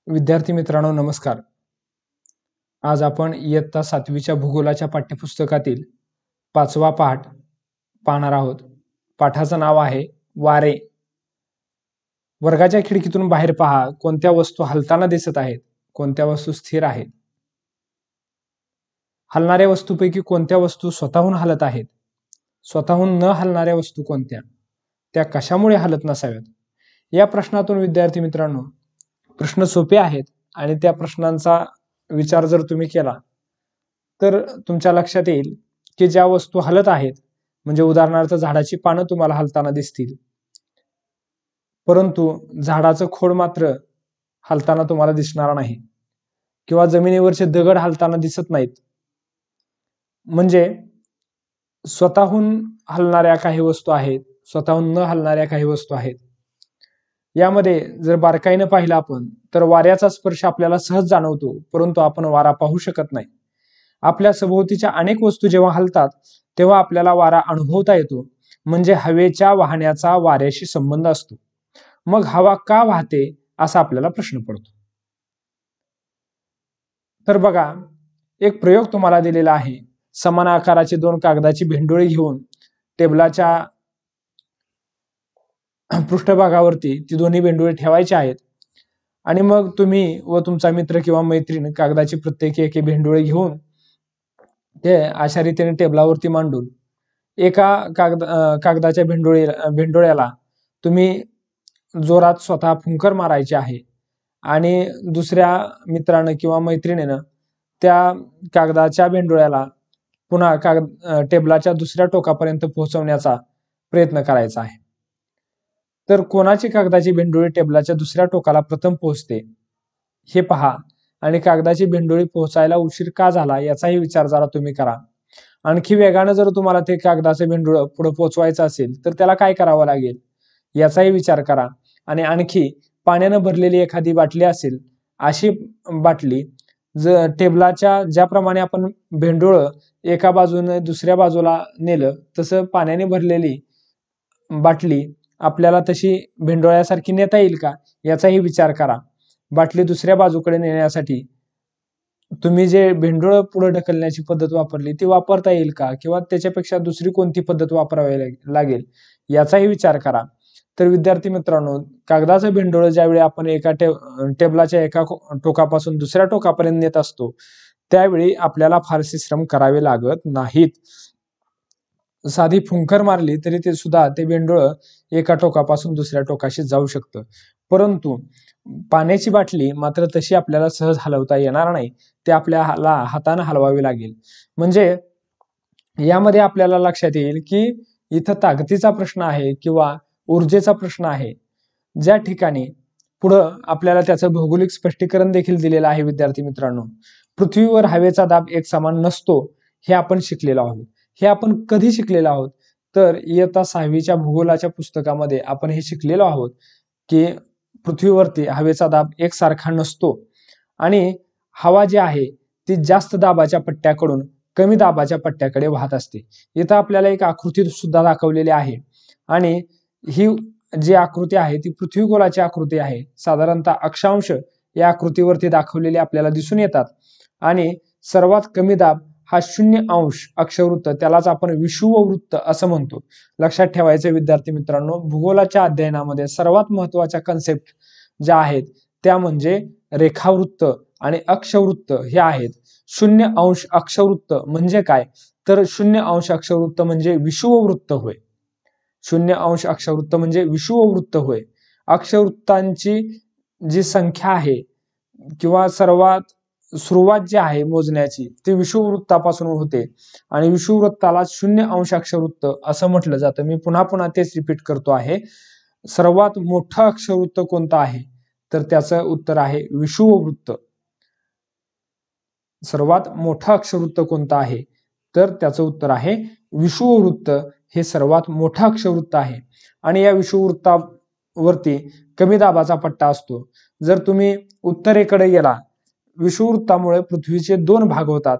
विद्यार्थी मित्रांनो नमस्कार. आज आपण इयत्ता 7वीच्या भूगोलाच्या पाठ्यपुस्तकातील 5वा पाठ पाहणार आहोत. पाठाचं नाव आहे वारे. वर्गाच्या खिडकीतून बाहेर पहा, कोणत्या वस्तू हलताना दिसत आहेत, कोणत्या वस्तू स्थिर आहेत. हलणाऱ्या वस्तूपैकी कोणत्या वस्तू स्वतःहून हलत आहेत, स्वतःहून न हलणाऱ्या वस्तू कोणत्या, त्या कशामुळे हलत नसाव्यात. या प्रश्नातून विद्यार्थी मित्रांनो प्रश्न सोपे आहेत आणि त्या प्रश्नांचा विचार जर तुम्ही केला तर तुमच्या लक्षात येईल की ज्या वस्तू हलत आहेत, म्हणजे उदाहरणार्थ झाडाची पानं तुम्हाला हलताना दिसतील, परंतु झाडाचं खोड मात्र हलताना तुम्हाला दिसणार नाही, किंवा जमिनीवरचे दगड हलताना दिसत नाहीत. म्हणजे स्वतःहून हलणाऱ्या काही वस्तू आहेत, स्वतःहून न हलणाऱ्या काही वस्तू आहेत. यामध्ये जर बारकाईने पाहिलं आपण तर वाऱ्याचा स्पर्श आपल्याला सहज जाणवतो, परंतु आपण वारा पाहू शकत नाही. आपल्या सभोवतीच्या अनेक वस्तू जेव्हा हलतात तेव्हा आपल्याला वारा अनुभवता येतो, म्हणजे हवेच्या वाहण्याचा वाऱ्याशी संबंध असतो. मग हवा का वाहते असा आपल्याला प्रश्न पडतो. तर बघा, एक प्रयोग तुम्हाला दिलेला आहे. समान आकाराची दोन कागदाची भेंडोळी घेऊन टेबलाच्या पृष्ठभागावरती ती दोन्ही भेंडोळी ठेवायची आहेत, आणि मग तुम्ही व तुमचा मित्र किंवा मैत्रीण कागदाची प्रत्येकी एक भेंडोळी घेऊन ते अशा रीतीने टेबलावरती मांडून एका कागदाच्या भेंडोळ्याला तुम्ही जोरात स्वतः फुंकर मारायचे आहे, आणि दुसऱ्या मित्रानं किंवा मैत्रिणीनं त्या कागदाच्या भेंडोळ्याला पुन्हा टेबलाच्या दुसऱ्या टोकापर्यंत पोहोचवण्याचा प्रयत्न करायचा आहे. तर कोणाची कागदाची भेंडोळी टेबलाच्या दुसऱ्या टोकाला प्रथम पोहोचते हे पहा, आणि कागदाची भेंडोळी पोहोचायला उशीर का झाला याचाही विचार जरा तुम्ही करा. आणखी वेगानं जर तुम्हाला ते कागदाचं भेंडोळ पुढे पोहोचवायचं असेल तर त्याला काय करावं लागेल याचाही विचार करा. आणि आणखी पाण्यानं भरलेली एखादी बाटली असेल, अशी बाटली टेबलाच्या ज्याप्रमाणे आपण भेंडोळ एका बाजूने दुसऱ्या बाजूला नेलं, तसं पाण्याने भरलेली बाटली आपल्याला तशी भेंडोळ्यासारखी नेता येईल का याचाही विचार करा. बाटली दुसऱ्या बाजूकडे नेण्यासाठी तुम्ही जे भेंडोळ पुढे ढकलण्याची पद्धत वापरली ती वापरता येईल का, किंवा त्याच्यापेक्षा दुसरी कोणती पद्धत वापरावी लागेल याचाही विचार करा. तर विद्यार्थी मित्रांनो, कागदाचं भेंडोळ ज्यावेळी आपण एका टेबलाच्या एका टोकापासून दुसऱ्या टोकापर्यंत नेत असतो त्यावेळी आपल्याला फारसे श्रम करावे लागत नाहीत. साधी फुंकर मारली तरी ते सुद्धा ते भेंडोळ एका टोकापासून दुसऱ्या टोकाशी जाऊ शकतं. परंतु पाण्याची बाटली मात्र तशी आपल्याला सहज हलवता येणार नाही, ते आपल्याला हाताने हलवावी लागेल. म्हणजे यामध्ये आपल्याला लक्षात येईल की इथं ताकदीचा प्रश्न आहे किंवा ऊर्जेचा प्रश्न आहे. ज्या ठिकाणी पुढं आपल्याला त्याचं भौगोलिक स्पष्टीकरण देखील दिलेलं आहे. विद्यार्थी मित्रांनो, पृथ्वीवर हवेचा दाब एक समान नसतो हे आपण शिकलेलो आहोत. हे आपण कधी शिकलेलो आहोत तर इयत्ता 6वीच्या भूगोलाच्या पुस्तकामध्ये आपण हे शिकलेलो आहोत की पृथ्वीवरती हवेचा दाब एकसारखा नसतो, आणि हवा जी आहे ती जास्त दाबाच्या पट्ट्याकडून कमी दाबाच्या पट्ट्याकडे वाहत असते. इथं आपल्याला एक आकृती सुद्धा दाखवलेली आहे, आणि ही जी आकृती आहे ती पृथ्वीगोलाची आकृती आहे. साधारणतः अक्षांश या आकृतीवरती दाखवलेले आपल्याला दिसून येतात, आणि सर्वात कमी दाब हा 0° अक्षवृत्त, त्यालाच आपण विषुववृत्त असं म्हणतो. लक्षात ठेवायचं विद्यार्थी मित्रांनो, भूगोलाच्या अध्ययनामध्ये सर्वात महत्वाच्या कन्सेप्ट ज्या आहेत त्या म्हणजे रेखावृत्त आणि अक्षवृत्त हे आहेत. 0° अक्षवृत्त म्हणजे काय तर 0° अक्षवृत्त म्हणजे विषुववृत्त होय. 0° अक्षवृत्त म्हणजे विषुववृत्त होय. अक्षवृत्तांची जी संख्या आहे किंवा सर्वात सुरुवात जी आहे मोजण्याची ती विषुववृत्तापासून होते, आणि विषुववृत्ताला 0° अक्षवृत्त असं म्हटलं जातं. मी पुन्हा पुन्हा तेच रिपीट करतो आहे. सर्वात मोठं अक्षवृत्त कोणतं आहे तर त्याचं उत्तर आहे विषुववृत्त. सर्वात मोठं अक्षवृत्त कोणतं आहे तर त्याचं उत्तर आहे विषुववृत्त. हे सर्वात मोठं अक्षवृत्त आहे, आणि या विषुववृत्तावरती कमी दाबाचा पट्टा असतो. जर तुम्ही उत्तरेकडे गेला, विषुववृत्तामुळे पृथ्वीचे 2 भाग होतात.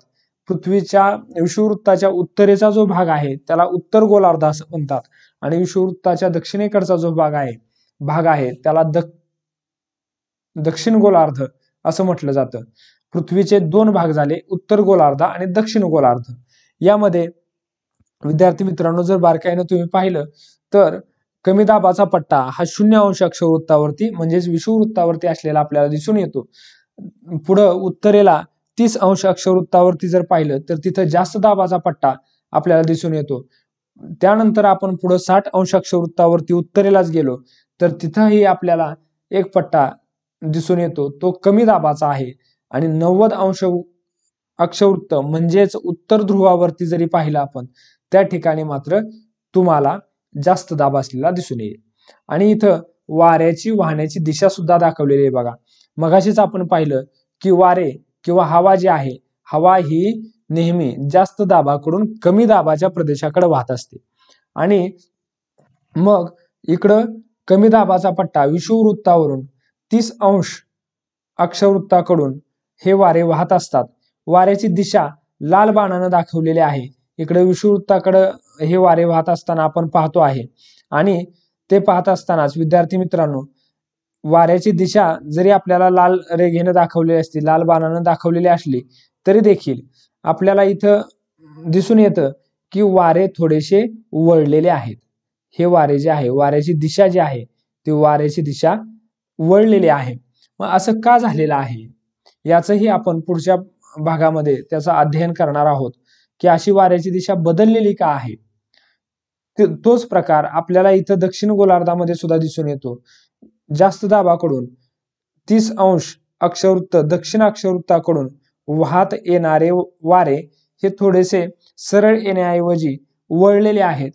पृथ्वीच्या विषुववृत्ताच्या उत्तरेचा जो भाग आहे त्याला उत्तर गोलार्ध असं म्हणतात, आणि विषुववृत्ताच्या दक्षिणेकडचा जो भाग आहे त्याला दक्षिण गोलार्ध असं म्हटलं जातं. पृथ्वीचे दोन भाग झाले, उत्तर गोलार्ध आणि दक्षिण गोलार्ध. यामध्ये विद्यार्थी मित्रांनो जर बारकाईनं तुम्ही पाहिलं तर कमी दाबाचा पट्टा हा 0° अक्षवृत्तावरती म्हणजेच विषुववृत्तावरती असलेला आपल्याला दिसून येतो. पुढं उत्तरेला 30° अक्षवृत्तावरती जर पाहिलं तर तिथं जास्त दाबाचा पट्टा आपल्याला दिसून येतो. त्यानंतर आपण पुढं 60° अक्षवृत्तावरती उत्तरेलाच गेलो तर तिथंही आपल्याला एक पट्टा दिसून येतो, तो कमी दाबाचा आहे. आणि 90° अक्षवृत्त म्हणजेच उत्तर ध्रुवावरती जरी पाहिलं आपण त्या ठिकाणी मात्र तुम्हाला जास्त दाब असलेला दिसून येईल. आणि इथं वाऱ्याची वाहण्याची दिशा सुद्धा दाखवलेली आहे बघा. मगाशीच आपण पाहिलं की वारे किंवा हवा जी आहे, हवा ही नेहमी जास्त दाबाकडून कमी दाबाच्या प्रदेशाकडे वाहत असते. आणि मग इकडं कमी दाबाचा पट्टा विषुववृत्तावरून 30° अक्षवृत्ताकडून हे वारे वाहत असतात. वाऱ्याची दिशा लाल बाणानं दाखवलेली आहे. इकडे विषुववृत्ताकडे हे वारे वाहत असताना आपण पाहतो आहे. आणि ते पाहत असतानाच विद्यार्थी मित्रांनो वाऱ्याची दिशा जरी आपल्याला लाल रेघेने दाखवलेली असली, लाल बाणानं दाखवलेली असली तरी देखील आपल्याला इथं दिसून येतं की वारे थोडेसे वळलेले आहेत. हे वारे जे आहे, वाऱ्याची दिशा जी आहे ती वाऱ्याची दिशा वळलेली आहे. मग असं का झालेलं आहे याचंही आपण पुढच्या भागामध्ये त्याचं अध्ययन करणार आहोत की अशी वाऱ्याची दिशा बदललेली का आहे. तोच प्रकार आपल्याला इथं दक्षिण गोलार्धामध्ये सुद्धा दिसून येतो. जास्त दाबाकडून 30° अक्षवृत्त दक्षिण अक्षवृत्ताकडून वाहत येणारे वारे हे थोडेसे सरळ येण्याऐवजी वळलेले आहेत.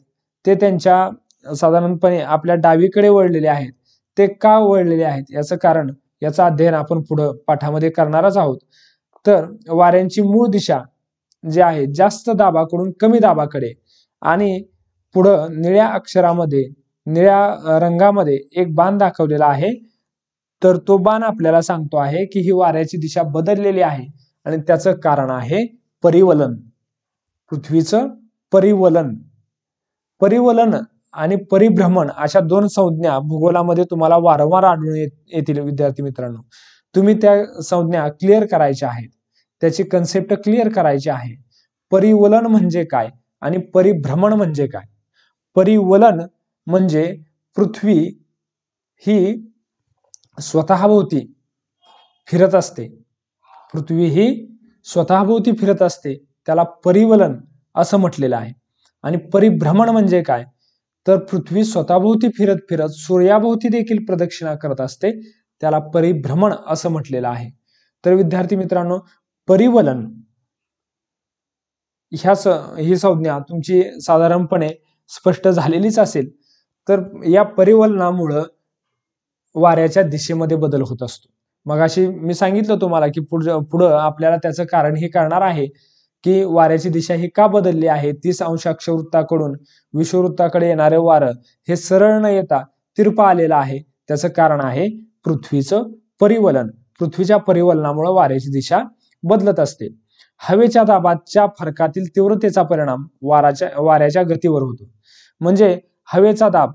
ते त्यांच्या साधारणपणे आपल्या डावीकडे वळलेले आहेत. ते का वळलेले आहेत याचं कारण, याचं अध्ययन आपण पुढं पाठामध्ये करणारच आहोत. तर वाऱ्यांची मूळ दिशा जी आहे जास्त दाबाकडून कमी दाबाकडे, आणि पुढं निळ्या अक्षरामध्ये निळ्या रंगामध्ये एक बाण दाखवलेला आहे. तर तो बाण आपल्याला सांगतो आहे की ही वाऱ्याची दिशा बदललेली आहे आणि त्याचं कारण आहे परिवलन. पृथ्वीचं परिवलन. परिवलन आणि परिभ्रमण अशा दोन संज्ञा भूगोलामध्ये तुम्हाला वारंवार आढळून येतील विद्यार्थी मित्रांनो. तुम्ही त्या संज्ञा क्लिअर करायच्या आहेत, त्याची कन्सेप्ट क्लिअर करायची आहे. परिवलन म्हणजे काय आणि परिभ्रमण म्हणजे काय. परिवलन म्हणजे पृथ्वी ही स्वतःभोवती फिरत असते. पृथ्वी ही स्वतःभोवती फिरत असते, त्याला परिवलन असं म्हटलेलं आहे. आणि परिभ्रमण म्हणजे काय, तर पृथ्वी स्वतःभोवती फिरत फिरत सूर्याभोवती देखील प्रदक्षिणा करत असते, त्याला परिभ्रमण असं म्हटलेलं आहे. तर विद्यार्थी मित्रांनो परिवलन ही संज्ञा तुमची साधारणपणे स्पष्ट झालेलीच असेल. तर या परिवलनामुळं वाऱ्याच्या दिशेमध्ये बदल होत असतो. मगाशी मी सांगितलं तुम्हाला की पुढं आपल्याला त्याचं कारण हे कळणार आहे की वाऱ्याची दिशा ही का बदलली आहे. 30° अक्षवृत्ताकडून विषुववृत्ताकडे येणारे वारं हे सरळ न येता तिरपं आलेलं आहे. त्याचं कारण आहे पृथ्वीचं परिवलन. पृथ्वीच्या परिवलनामुळे वाऱ्याची दिशा बदलत असते. हवेच्या दाबाच्या फरकातील तीव्रतेचा परिणाम वाऱ्याच्या गतीवर होतो. म्हणजे हवेचा दाब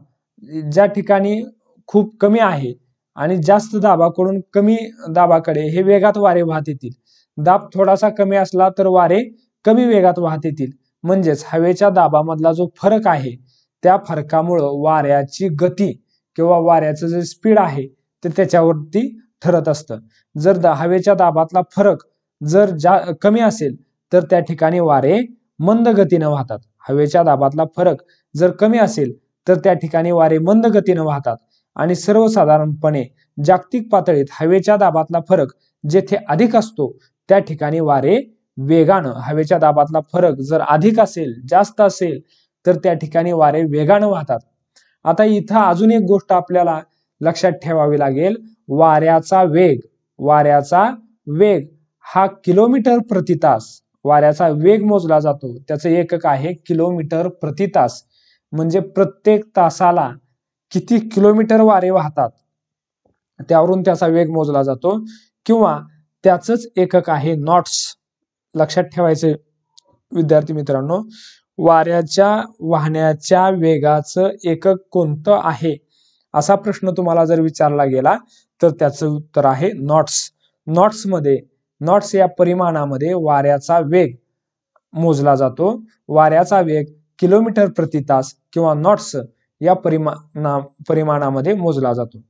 ज्या ठिकाणी खूप कमी आहे आणि जास्त दाबाकडून कमी दाबाकडे हे वेगात वारे वाहत येतील. दाब थोडासा कमी असला तर वारे कमी वेगात वाहत येतील. म्हणजेच हवेच्या दाबामधला जो फरक आहे त्या फरकामुळं वाऱ्याची गती किंवा वाऱ्याचं जे स्पीड आहे ते त्याच्यावरती ठरत असतं. जर हवेच्या दाबातला फरक जर कमी असेल तर त्या ठिकाणी वारे मंद गतीनं वाहतात. हवेच्या दाबातला फरक जर कमी असेल तर त्या ठिकाणी वारे मंद गतीनं वाहतात. आणि सर्वसाधारणपणे जागतिक पातळीत हवेच्या दाबातला फरक जेथे अधिक असतो त्या ठिकाणी वारे वेगानं, हवेच्या दाबातला फरक जर अधिक असेल, जास्त असेल तर त्या ठिकाणी वारे वेगानं वाहतात. आता इथं अजून एक गोष्ट आपल्याला लक्षात ठेवावी लागेल. वाऱ्याचा वेग हा किलोमीटर प्रति तास. वाऱ्याचा वेग मोजला जातो, त्याचं एकक आहे किलोमीटर प्रति तास. म्हणजे प्रत्येक तासाला किती किलोमीटर वारे वाहतात त्यावरून त्याचा वेग मोजला जातो. किंवा त्याचंच एकक आहे नॉट्स. लक्षात ठेवायचे विद्यार्थी मित्रांनो, वाऱ्याच्या वाहण्याच्या वेगाचं एकक कोणतं आहे असा प्रश्न तुम्हाला जर विचारला गेला तर त्याचं उत्तर आहे नॉट्स. नॉट्स या परिमाणामध्ये वाऱ्याचा वेग मोजला जातो. वाऱ्याचा वेग किलोमीटर प्रति तास किंवा नॉट्स या परिमाणामध्ये मोजला जातो.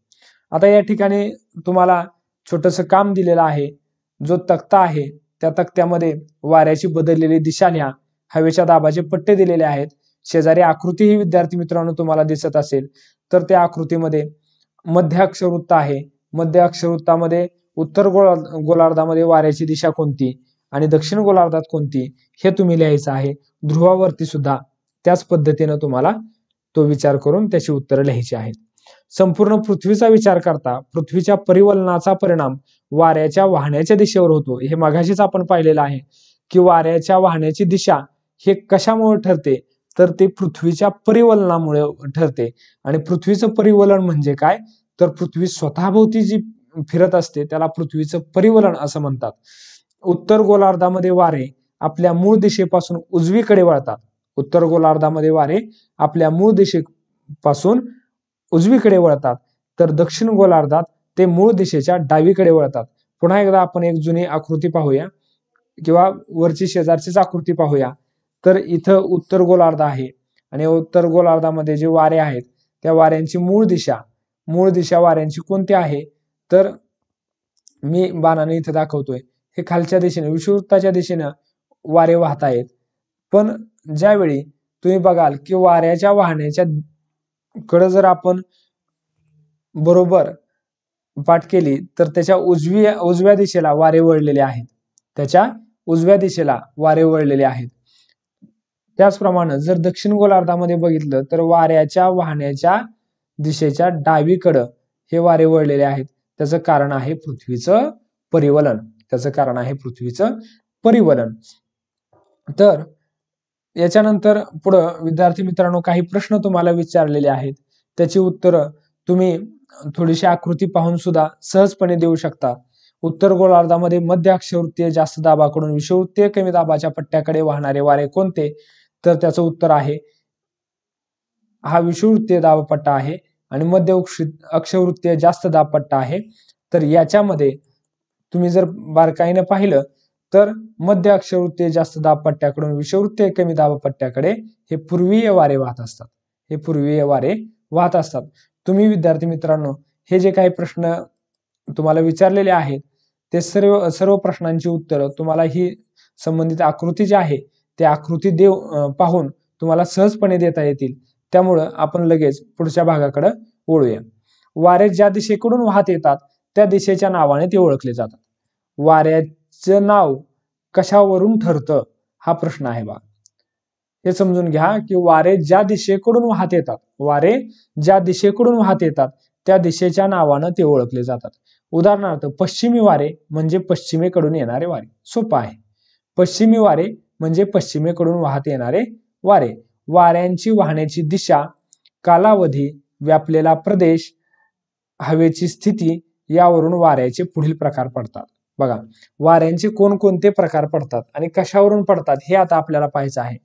आता या ठिकाणी तुम्हाला छोटंसं काम दिलेलं आहे. जो तक्ता आहे त्या तक्त्यामध्ये वाऱ्याची बदललेली दिशा लिहा. हवेच्या दाबाचे पट्टे दिलेले आहेत. शेजारी आकृती ही विद्यार्थी मित्रांनो तुम्हाला दिसत असेल तर त्या आकृतीमध्ये मध्य अक्षवृत्त आहे. मध्य अक्षवृत्तामध्ये उत्तर गोलार्धामध्ये वाऱ्याची दिशा कोणती आणि दक्षिण गोलार्धात कोणती हे तुम्ही लिहायचं आहे. ध्रुवावरती सुद्धा त्याच पद्धतीने तुम्हाला तो विचार करून त्याची उत्तरं लिहायची आहेत. संपूर्ण पृथ्वीचा विचार करता पृथ्वीच्या परिवलनाचा परिणाम वाऱ्याच्या वाहण्याच्या दिशेवर होतो. हे मगाशीच आपण पाहिलेलं आहे की वाऱ्याच्या वाहण्याची दिशा हे कशामुळे ठरते तर ते पृथ्वीच्या परिवलनामुळे ठरते. आणि पृथ्वीचं परिवलन म्हणजे काय तर पृथ्वी स्वतःभोवती जी फिरत असते त्याला पृथ्वीचं परिवलन असं म्हणतात. उत्तर गोलार्धामध्ये वारे आपल्या मूळ दिशेपासून उजवीकडे वळतात. उत्तर गोलार्धामध्ये वारे आपल्या मूळ दिशेपासून उजवीकडे वळतात तर दक्षिण गोलार्धात ते मूळ दिशेच्या डावीकडे वळतात. पुन्हा एकदा आपण एक जुनी आकृती पाहूया किंवा वरची शेजारचीच आकृती पाहूया. तर इथं उत्तर गोलार्ध आहे आणि उत्तर गोलार्धामध्ये जे वारे आहेत त्या वाऱ्यांची मूळ दिशा वाऱ्यांची कोणती आहे तर मी बाणाने इथं दाखवतोय. हे खालच्या दिशेने विषुववृत्ताच्या दिशेने वारे वाहत आहेत. पण ज्यावेळी तुम्ही बघाल की वाऱ्याच्या वाहण्याच्या कडे जर आपण बरोबर पाठ केली तर त्याच्या उजव्या दिशेला वारे वळलेले आहेत. त्याच्या उजव्या दिशेला वारे वळलेले आहेत. त्याचप्रमाणे जर दक्षिण गोलार्धामध्ये बघितलं तर वाऱ्याच्या वाहण्याच्या दिशेच्या डावीकडं हे वारे वळलेले आहेत. त्याचं कारण आहे पृथ्वीचं परिवलन. तर याच्यानंतर पुढं विद्यार्थी मित्रांनो काही प्रश्न तुम्हाला विचारलेले आहेत. त्याची उत्तरं तुम्ही थोडीशी आकृती पाहून सुद्धा सहजपणे देऊ शकता. उत्तर गोलार्धामध्ये मध्य अक्षवृत्तीय जास्त दाबाकडून विषुववृत्तीय कमी दाबाच्या पट्ट्याकडे वाहणारे वारे कोणते तर त्याचं उत्तर आहे हा विषुववृत्तीय दाबपट्टा आहे आणि मध्य अक्षवृत्तीय जास्त दाबपट्टा आहे. तर याच्यामध्ये तुम्ही जर बारकाईने पाहिलं तर मध्य अक्षवृत्तीय जास्त दाबपट्ट्याकडून विषुववृत्तीय कमी दाबपट्ट्याकडे हे पूर्वीय वारे वाहत असतात. तुम्ही विद्यार्थी मित्रांनो हे जे काही प्रश्न तुम्हाला विचारलेले आहेत ते सर्व प्रश्नांची उत्तरं तुम्हाला ही संबंधित आकृती जी आहे ते आकृती पाहून तुम्हाला सहजपणे देता येतील. त्यामुळं आपण लगेच पुढच्या भागाकडे वळूया. वारे ज्या दिशेकडून वाहत येतात त्या दिशेच्या नावाने ते ओळखले जातात. वाऱ्याचं नाव कशावरून ठरतं हा प्रश्न आहे बा. हे समजून घ्या की वारे ज्या दिशेकडून वाहत येतात त्या दिशेच्या नावानं ते ओळखले जातात. उदाहरणार्थ पश्चिमी वारे म्हणजे पश्चिमेकडून येणारे वारे. सोपं आहे. पश्चिमी वारे म्हणजे पश्चिमेकडून वाहत येणारे वारे. वाऱ्यांची वाहण्याची दिशा, कालावधी, व्यापलेला प्रदेश, हवेची स्थिती यावरून वाऱ्याचे पुढील प्रकार पडतात. बघा वाऱ्यांचे कोणकोणते प्रकार पडतात आणि कशावरून पडतात हे आता आपल्याला पाहायचं आहे.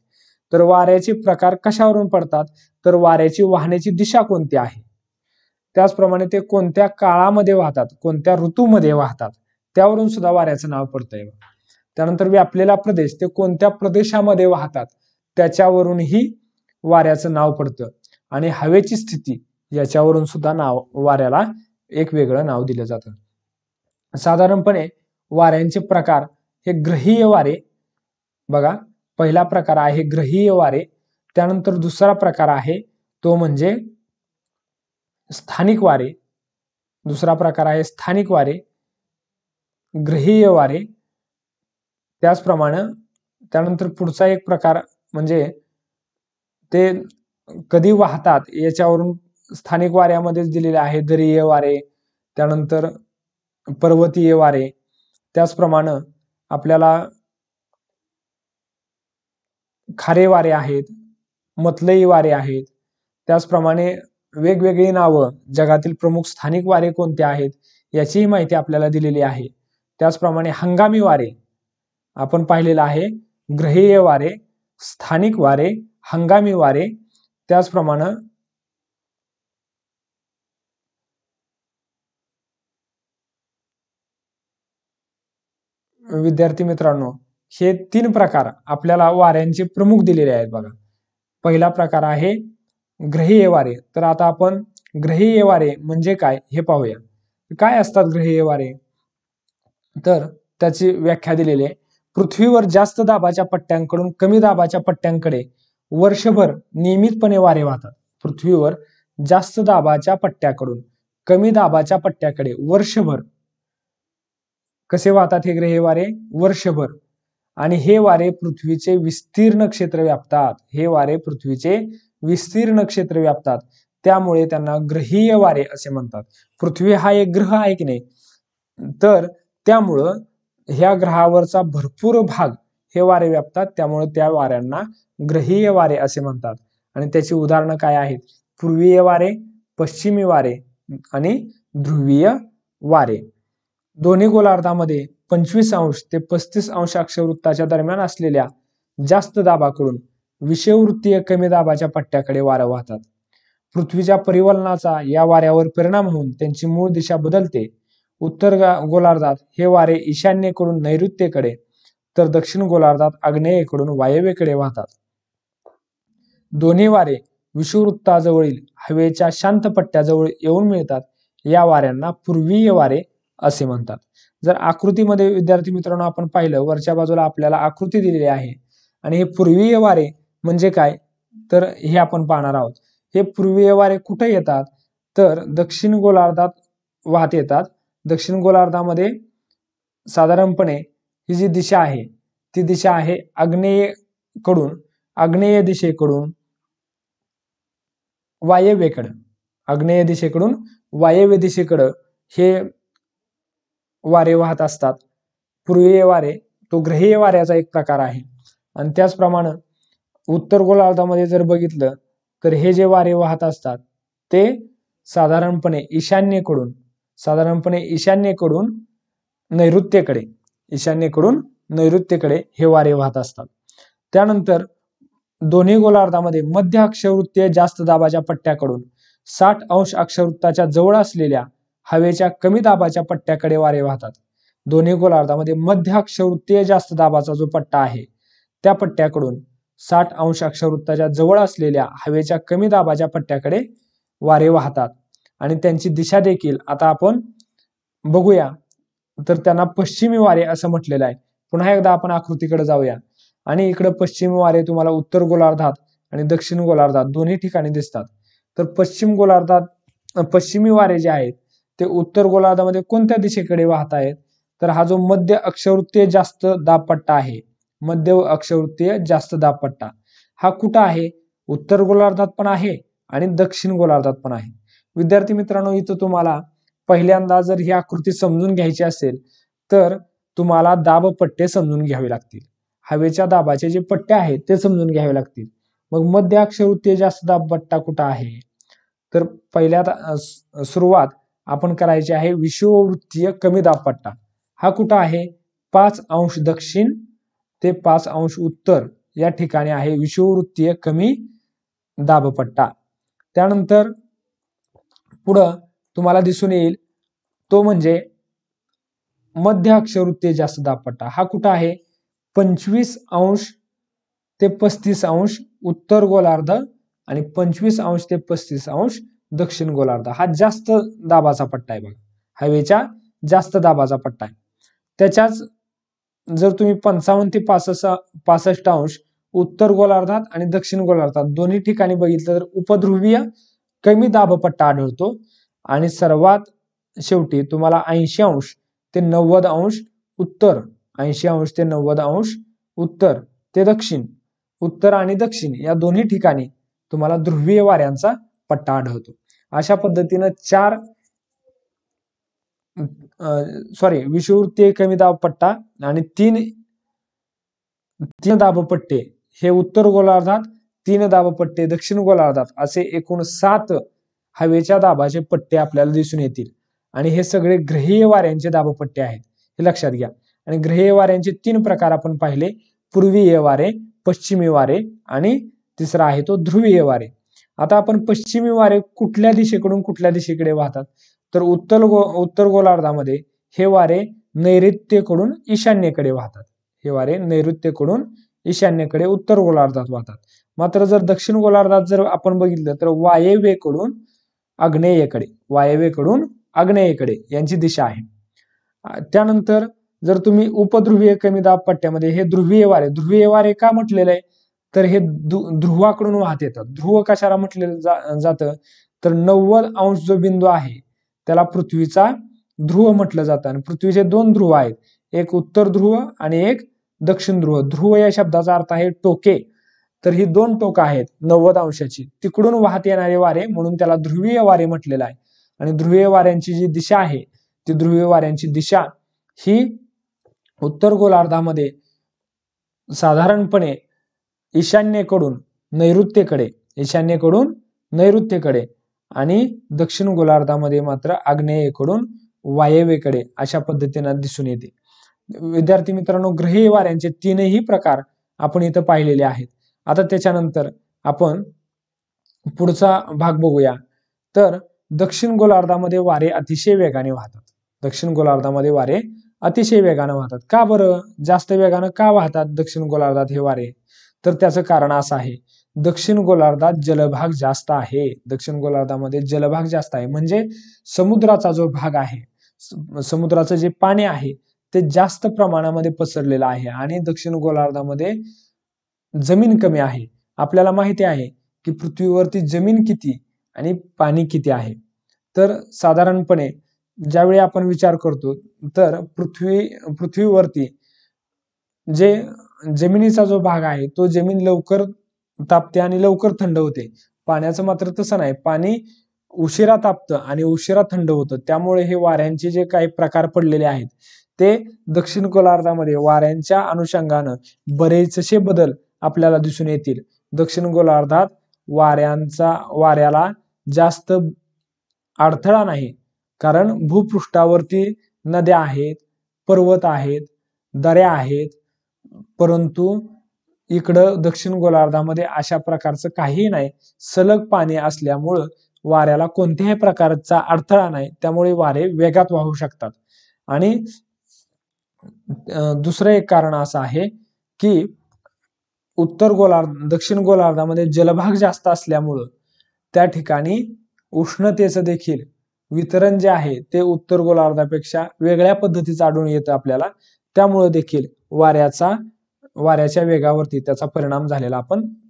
तर वाऱ्याचे प्रकार कशावरून पडतात तर वाऱ्याची वाहण्याची दिशा कोणती आहे, त्याचप्रमाणे ते कोणत्या काळामध्ये वाहतात, कोणत्या ऋतूमध्ये वाहतात त्यावरून सुद्धा वाऱ्याचं नाव पडतंय. त्यानंतर व्यापलेला प्रदेश, ते कोणत्या प्रदेशामध्ये वाहतात त्याच्यावरूनही वाऱ्याचं नाव पडतं. आणि हवेची स्थिती याच्यावरून सुद्धा वाऱ्याला एक वेगळं नाव दिलं जातं. साधारणपणे वाऱ्यांचे प्रकार हे ग्रहीय वारे, बघा पहिला प्रकार आहे ग्रहीय वारे. त्यानंतर दुसरा प्रकार आहे तो म्हणजे स्थानिक वारे. ग्रहीय वारे. त्याचप्रमाणे त्यानंतर पुढचा एक प्रकार म्हणजे ते कधी वाहतात याच्यावरून स्थानिक वाऱ्यामध्येच दिलेले आहे दरीय वारे, त्यानंतर पर्वतीय वारे. त्याचप्रमाणे आपल्याला खारे वारे आहेत, मतलई वारे आहेत. त्याचप्रमाणे वेगवेगळी नावं जगातील प्रमुख स्थानिक वारे कोणते आहेत याचीही माहिती आपल्याला दिलेली आहे. त्याचप्रमाणे हंगामी वारे आपण पाहिलेलं आहे. ग्रहीय वारे, स्थानिक वारे, हंगामी वारे. त्याचप्रमाणे विद्यार्थी मित्रांनो, हे 3 प्रकार आपल्याला वाऱ्यांचे प्रमुख दिलेले आहेत बघा. पहिला प्रकार आहे ग्रहीय वारे. तर आता आपण ग्रहीय वारे म्हणजे काय हे पाहूया. काय असतात ग्रहीय वारे? तर त्याची व्याख्या दिलेली आहे. पृथ्वीवर जास्त दाबाच्या पट्ट्यांकडून कमी दाबाच्या पट्ट्यांकडे वर्षभर नियमितपणे वारे वाहतात. पृथ्वीवर जास्त दाबाच्या पट्ट्याकडून कमी दाबाच्या पट्ट्याकडे वर्षभर कसे वाहतात हे ग्रहीय वारे? वर्षभर. आणि हे वारे पृथ्वीचे विस्तीर्ण क्षेत्र व्यापतात. हे वारे पृथ्वीचे विस्तीर्ण क्षेत्र व्यापतात. त्यामुळे त्यांना ग्रहीय वारे असे म्हणतात. पृथ्वी हा एक ग्रह आहे की नाही, तर त्यामुळं ह्या ग्रहावरचा भरपूर भाग हे वारे व्यापतात. त्यामुळे त्या वाऱ्यांना ग्रहीय वारे असे म्हणतात. आणि त्याची उदाहरणं काय आहेत? पूर्वीय वारे, पश्चिमी वारे आणि ध्रुवीय वारे. दोन्ही गोलार्धामध्ये 25 अंश ते 35 अंश अक्षवृत्ताच्या दरम्यान असलेल्या जास्त दाबाकडून विषुववृत्तीय कमी दाबाच्या पट्ट्याकडे वारं वाहतात. पृथ्वीच्या परिवलनाचा या वाऱ्यावर परिणाम होऊन त्यांची मूळ दिशा बदलते. उत्तर गोलार्धात हे वारे ईशान्येकडून नैऋत्येकडे तर दक्षिण गोलार्धात आग्नेयेकडून वायव्येकडे वाहतात. दोन्ही वारे विषुववृत्ताजवळील हवेच्या शांत पट्ट्याजवळ येऊन मिळतात. या वाऱ्यांना पूर्वीय वारे असे म्हणतात. जर आकृतीमध्ये विद्यार्थी मित्रांनो आपण पाहिलं, वरच्या बाजूला आपल्याला आकृती दिलेली आहे. आणि हे पूर्वीय वारे म्हणजे काय, तर हे आपण पाहणार आहोत. हे पूर्वीय वारे कुठे येतात, तर दक्षिण गोलार्धात वाहत येतात. दक्षिण गोलार्धामध्ये साधारणपणे ही जी दिशा आहे ती दिशा आहे आग्नेय दिशेकडून वायव्येकडे. आग्नेय दिशेकडून वायव्य दिशेकडे हे वारे वाहत असतात. पूर्वीय वारे तो ग्रहीय वाऱ्याचा एक प्रकार आहे. आणि त्याचप्रमाणे उत्तर गोलार्धामध्ये जर बघितलं तर हे जे वारे वाहत असतात ते साधारणपणे ईशान्येकडून नैऋत्येकडे हे वारे वाहत असतात. त्यानंतर दोन्ही गोलार्धामध्ये मध्य अक्षवृत्तीय जास्त दाबाच्या पट्ट्याकडून 60 अंश अक्षवृत्ताच्या जवळ असलेल्या हवेच्या कमी दाबाच्या पट्ट्याकडे वारे वाहतात. दोन्ही गोलार्धामध्ये मध्य अक्षवृत्तीय जास्त दाबाचा जो पट्टा आहे त्या पट्ट्याकडून 60 अंश अक्षवृत्ताच्या जवळ असलेल्या हवेच्या कमी दाबाच्या पट्ट्याकडे वारे वाहतात. आणि त्यांची दिशा देखील आता आपण बघूया, तर त्यांना पश्चिमी वारे असं म्हटलेलं आहे. पुन्हा एकदा आपण आकृतीकडे जाऊया. आणि इकडे पश्चिमी वारे तुम्हाला उत्तर गोलार्धात आणि दक्षिण गोलार्धात दोन्ही ठिकाणी दिसतात. तर पश्चिमी वारे जे आहेत ते उत्तर गोलार्धामध्ये कोणत्या दिशेकडे वाहत आहेत, तर हा जो मध्य अक्षवृत्तीय जास्त दाबपट्टा आहे, मध्य अक्षवृत्तीय जास्त दाबपट्टा हा कुठं आहे? उत्तर गोलार्धात पण आहे आणि दक्षिण गोलार्धात पण आहे. विद्यार्थी मित्रांनो, इथं तुम्हाला पहिल्यांदा जर ही आकृती समजून घ्यायची असेल तर तुम्हाला दाबपट्टे समजून घ्यावे लागतील. हवेच्या दाबाचे जे पट्टे आहेत ते समजून घ्यावे लागतील. मग मध्य अक्षवृत्तीय जास्त दाबपट्टा कुठं आहे, तर पहिल्या सुरुवात आपण करायची आहे विषुववृत्तीय कमी दाबपट्टा. हा कुठं आहे? 5 अंश दक्षिण ते 5 अंश उत्तर या ठिकाणी आहे विषुववृत्तीय कमी दाबपट्टा. त्यानंतर पुढं तुम्हाला दिसून येईल तो म्हणजे मध्य अक्षवृत्तीय जास्त दाबपट्टा. हा कुठं आहे? 25 अंश ते 35 अंश उत्तर गोलार्ध आणि 25 अंश ते 35 अंश दक्षिण गोलार्ध. हा जास्त दाबाचा पट्टा आहे बघा, हवेच्या जास्त दाबाचा पट्टा आहे. त्याच्याच जर तुम्ही 55 ते 65 अंश उत्तर गोलार्धात आणि दक्षिण गोलार्धात दोन्ही ठिकाणी बघितलं तर उपध्रुवीय कमी दाबपट्टा आढळतो. आणि सर्वात शेवटी तुम्हाला 80 अंश ते 90 अंश उत्तर, 80 अंश ते 90 अंश उत्तर ते दक्षिण, उत्तर आणि दक्षिण या दोन्ही ठिकाणी तुम्हाला ध्रुवीय वाऱ्यांचा पट्टा आढळतो. अशा पद्धतीनं विषुववृत्तीय कमी दाबपट्टा आणि तीन दाबपट्टे हे उत्तर गोलार्धात, 3 दाबपट्टे दक्षिण गोलार्धात, असे एकूण 7 हवेच्या दाबाचे पट्टे आपल्याला दिसून येतील. आणि हे सगळे ग्रहीय वाऱ्यांचे दाबपट्टे आहेत, हे लक्षात घ्या. आणि ग्रहीय वाऱ्यांचे 3 प्रकार आपण पाहिले, पूर्वीय वारे, पश्चिमी वारे आणि तिसरा आहे तो ध्रुवीय वारे. आता आपण पश्चिमी वारे कुठल्या दिशेकडून कुठल्या दिशेकडे वाहतात, तर उत्तर गोलार्धामध्ये हे वारे नैऋत्येकडून ईशान्येकडे वाहतात. हे वारे नैऋत्येकडून ईशान्येकडे उत्तर गोलार्धात वाहतात. मात्र जर दक्षिण गोलार्धात जर आपण बघितलं तर वायव्येकडून आग्नेयेकडे यांची दिशा आहे. त्यानंतर जर तुम्ही उपध्रुवीय कमी दाब पट्ट्यामध्ये हे ध्रुवीय वारे का म्हटलेलं आहे, तर हे ध्रुवाकडून वाहत येतात. ध्रुव कशाला म्हटलेलं जातं, तर 90° जो बिंदू आहे त्याला पृथ्वीचा ध्रुव म्हटलं जातं. आणि पृथ्वीचे 2 ध्रुव आहेत, एक उत्तर ध्रुव आणि एक दक्षिण ध्रुव. ध्रुव या शब्दाचा अर्थ आहे टोके. तर ही 2 टोकं आहेत 90°ची, तिकडून वाहत येणारे वारे म्हणून त्याला ध्रुवीय वारे म्हटलेलं आहे. आणि ध्रुवीय वाऱ्यांची जी दिशा आहे ती ध्रुवीय वाऱ्यांची दिशा ही उत्तर गोलार्धामध्ये साधारणपणे ईशान्येकडून नैऋत्येकडे आणि दक्षिण गोलार्धामध्ये मात्र आग्नेयेकडून वायव्येकडे अशा पद्धतीने दिसून येते. विद्यार्थी मित्रांनो, ग्रहीय वाऱ्यांचे 3ही प्रकार आपण इथं पाहिलेले आहेत. आता त्याच्यानंतर आपण पुढचा भाग बघूया. तर दक्षिण गोलार्धामध्ये वारे अतिशय वेगाने वाहतात. का बरं जास्त वेगानं का वाहतात दक्षिण गोलार्धात हे वारे? तर त्याचं कारण असं आहे, दक्षिण गोलार्धात जलभाग जास्त आहे. म्हणजे समुद्राचा जो भाग आहे, समुद्राचं जे पाणी आहे ते जास्त प्रमाणामध्ये पसरलेलं आहे. आणि दक्षिण गोलार्धामध्ये जमीन कमी आहे. आपल्याला माहिती आहे की पृथ्वीवरती जमीन किती आणि पाणी किती आहे. तर साधारणपणे ज्यावेळी आपण विचार करतो तर पृथ्वीवरती जे जमिनीचा जो भाग आहे तो जमीन लवकर तापते आणि लवकर थंड होते. पाण्याचं मात्र तसं नाही, पाणी उशिरा तापतं आणि उशिरा थंड होतं. त्यामुळे हे वाऱ्यांचे जे काही प्रकार पडलेले आहेत ते दक्षिण गोलार्धामध्ये वाऱ्यांच्या अनुषंगानं बरेचसे बदल आपल्याला दिसून येतील. दक्षिण गोलार्धात वाऱ्याला जास्त अडथळा नाही, कारण भूपृष्ठावरती नद्या आहेत, पर्वत आहेत, दऱ्या आहेत. परंतु इकडं दक्षिण गोलार्धामध्ये अशा प्रकारचं काहीही नाही. सलग पाणी असल्यामुळं वाऱ्याला कोणत्याही प्रकारचा अडथळा नाही, त्यामुळे वारे वेगात वाहू शकतात. आणि दुसरं एक कारण असं आहे की दक्षिण गोलार्धामध्ये जलभाग जास्त असल्यामुळं त्या ठिकाणी उष्णतेचं देखील वितरण जे आहे ते उत्तर गोलार्धापेक्षा वेगळ्या पद्धतीचं आढळून येतं आपल्याला. त्यामुळे देखील वाऱ्याच्या वेगावरती त्याचा परिणाम झालेला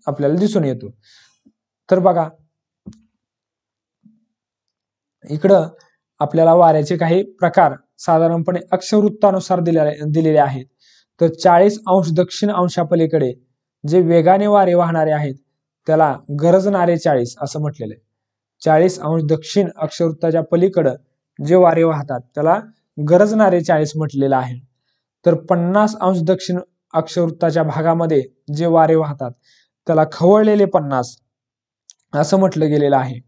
आपल्याला दिसून येतो. तर बघा इकडं आपल्याला वाऱ्याचे काही प्रकार साधारणपणे अक्षवृत्तानुसार दिलेले आहेत. तर 40° दक्षिण अंशापलीकडे जे वेगाने वारे वाहणारे आहेत त्याला गरजणारे 40 असं म्हटलेलं आहे. 40° दक्षिण अक्षवृत्ताच्या पलीकडं जे वारे वाहतात त्याला गरजणारे 40 म्हटलेलं आहे. तर 50° दक्षिण अक्षवृत्ताच्या भागामध्ये जे वारे वाहतात त्याला खवळलेले 50 असं म्हटलं गेलेलं आहे.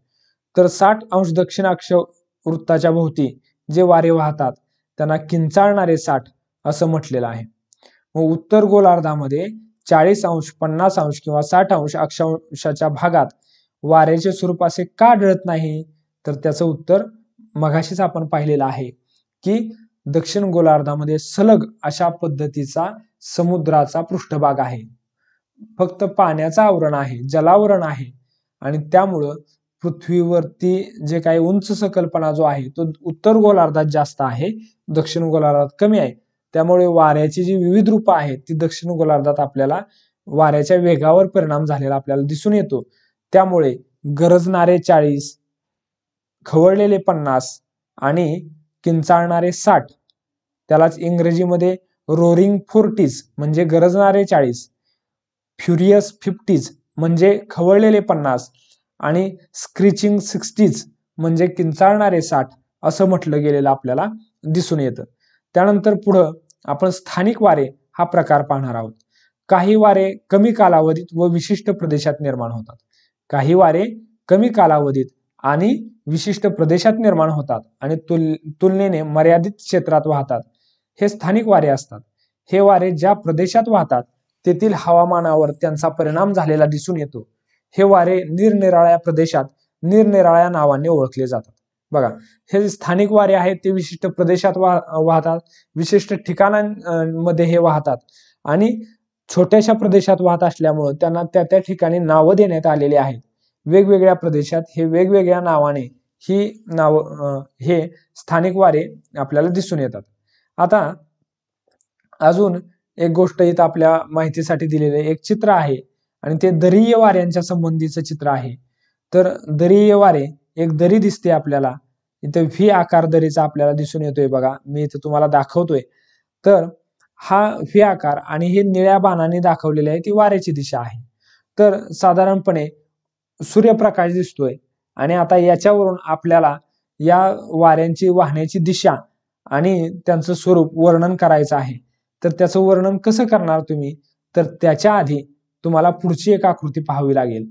तर 60° दक्षिण अक्षवृत्ताच्या भोवती जे वारे वाहतात त्यांना किंचाळणारे 60 असं म्हटलेलं आहे. मग उत्तर गोलार्धामध्ये 40°, 50° किंवा 60° अक्षांशाच्या भागात वाऱ्याचे स्वरूप असे का आढळत नाही? तर त्याचं उत्तर मगाशीच आपण पाहिलेलं आहे की दक्षिण गोलार्धामध्ये सलग अशा पद्धतीचा समुद्राचा पृष्ठभाग आहे, फक्त पाण्याचं आवरण आहे, जलावरण आहे. आणि त्यामुळं पृथ्वीवरती जे काही उंच सकलपणा जो आहे तो उत्तर गोलार्धात जास्त आहे, दक्षिण गोलार्धात कमी आहे. त्यामुळे वाऱ्याची जी विविध रूपं आहेत ती दक्षिण गोलार्धात आपल्याला वाऱ्याच्या वेगावर परिणाम झालेला आपल्याला दिसून येतो. त्यामुळे गरजणारे 40, खवळलेले 50 आणि किंचाळणारे 60, त्यालाच इंग्रजीमध्ये रोरिंग 40s म्हणजे गरजणारे 40, फ्युरियस 50s म्हणजे खवळलेले 50 आणि स्क्रीचिंग 60s म्हणजे किंचाळणारे 60 असं म्हटलं गेलेलं आपल्याला दिसून येतं. त्यानंतर पुढं आपण स्थानिक वारे हा प्रकार पाहणार आहोत. काही वारे कमी कालावधीत व विशिष्ट प्रदेशात निर्माण होतात. काही वारे कमी कालावधीत आणि विशिष्ट प्रदेशात निर्माण होतात आणि तुलनेने मर्यादित क्षेत्रात वाहतात. हे स्थानिक वारे असतात. हे वारे ज्या प्रदेशात वाहतात तेथील हवामानावर त्यांचा परिणाम झालेला दिसून येतो. हे वारे निरनिराळ्या प्रदेशात निरनिराळ्या नावाने ओळखले जातात. बघा, हे स्थानिक वारे आहेत ते विशिष्ट प्रदेशात वाहतात, विशिष्ट ठिकाणांमध्ये हे वाहतात आणि छोट्याशा प्रदेशात वाहत असल्यामुळे त्यांना त्या ठिकाणी नावं देण्यात आलेली आहेत. वेगवेगळ्या प्रदेशात हे वेगवेगळ्या नावाने ही हे स्थानिक वारे आपल्याला दिसून येतात. आता अजून एक गोष्ट इथं आपल्या माहितीसाठी दिलेले एक चित्र आहे आणि ते दरीय वाऱ्यांच्या संबंधीचं चित्र आहे. तर दरीय वारे, एक दरी दिसते आपल्याला इथं, व्ही आकार दरीचा आपल्याला दिसून येतोय बघा, मी इथं तुम्हाला दाखवतोय. तर हा व्ही आकार आणि हे निळ्या बाणाने दाखवलेले आहे ती वाऱ्याची दिशा आहे. तर साधारणपणे सूर्यप्रकाश दिसतोय आणि आता याच्यावरून आपल्याला या वाऱ्यांची वाहण्याची दिशा आणि त्यांचं स्वरूप वर्णन करायचं आहे. तर त्याचं वर्णन कसं करणार तुम्ही, तर त्याच्या आधी तुम्हाला पुढची एक आकृती पाहावी लागेल.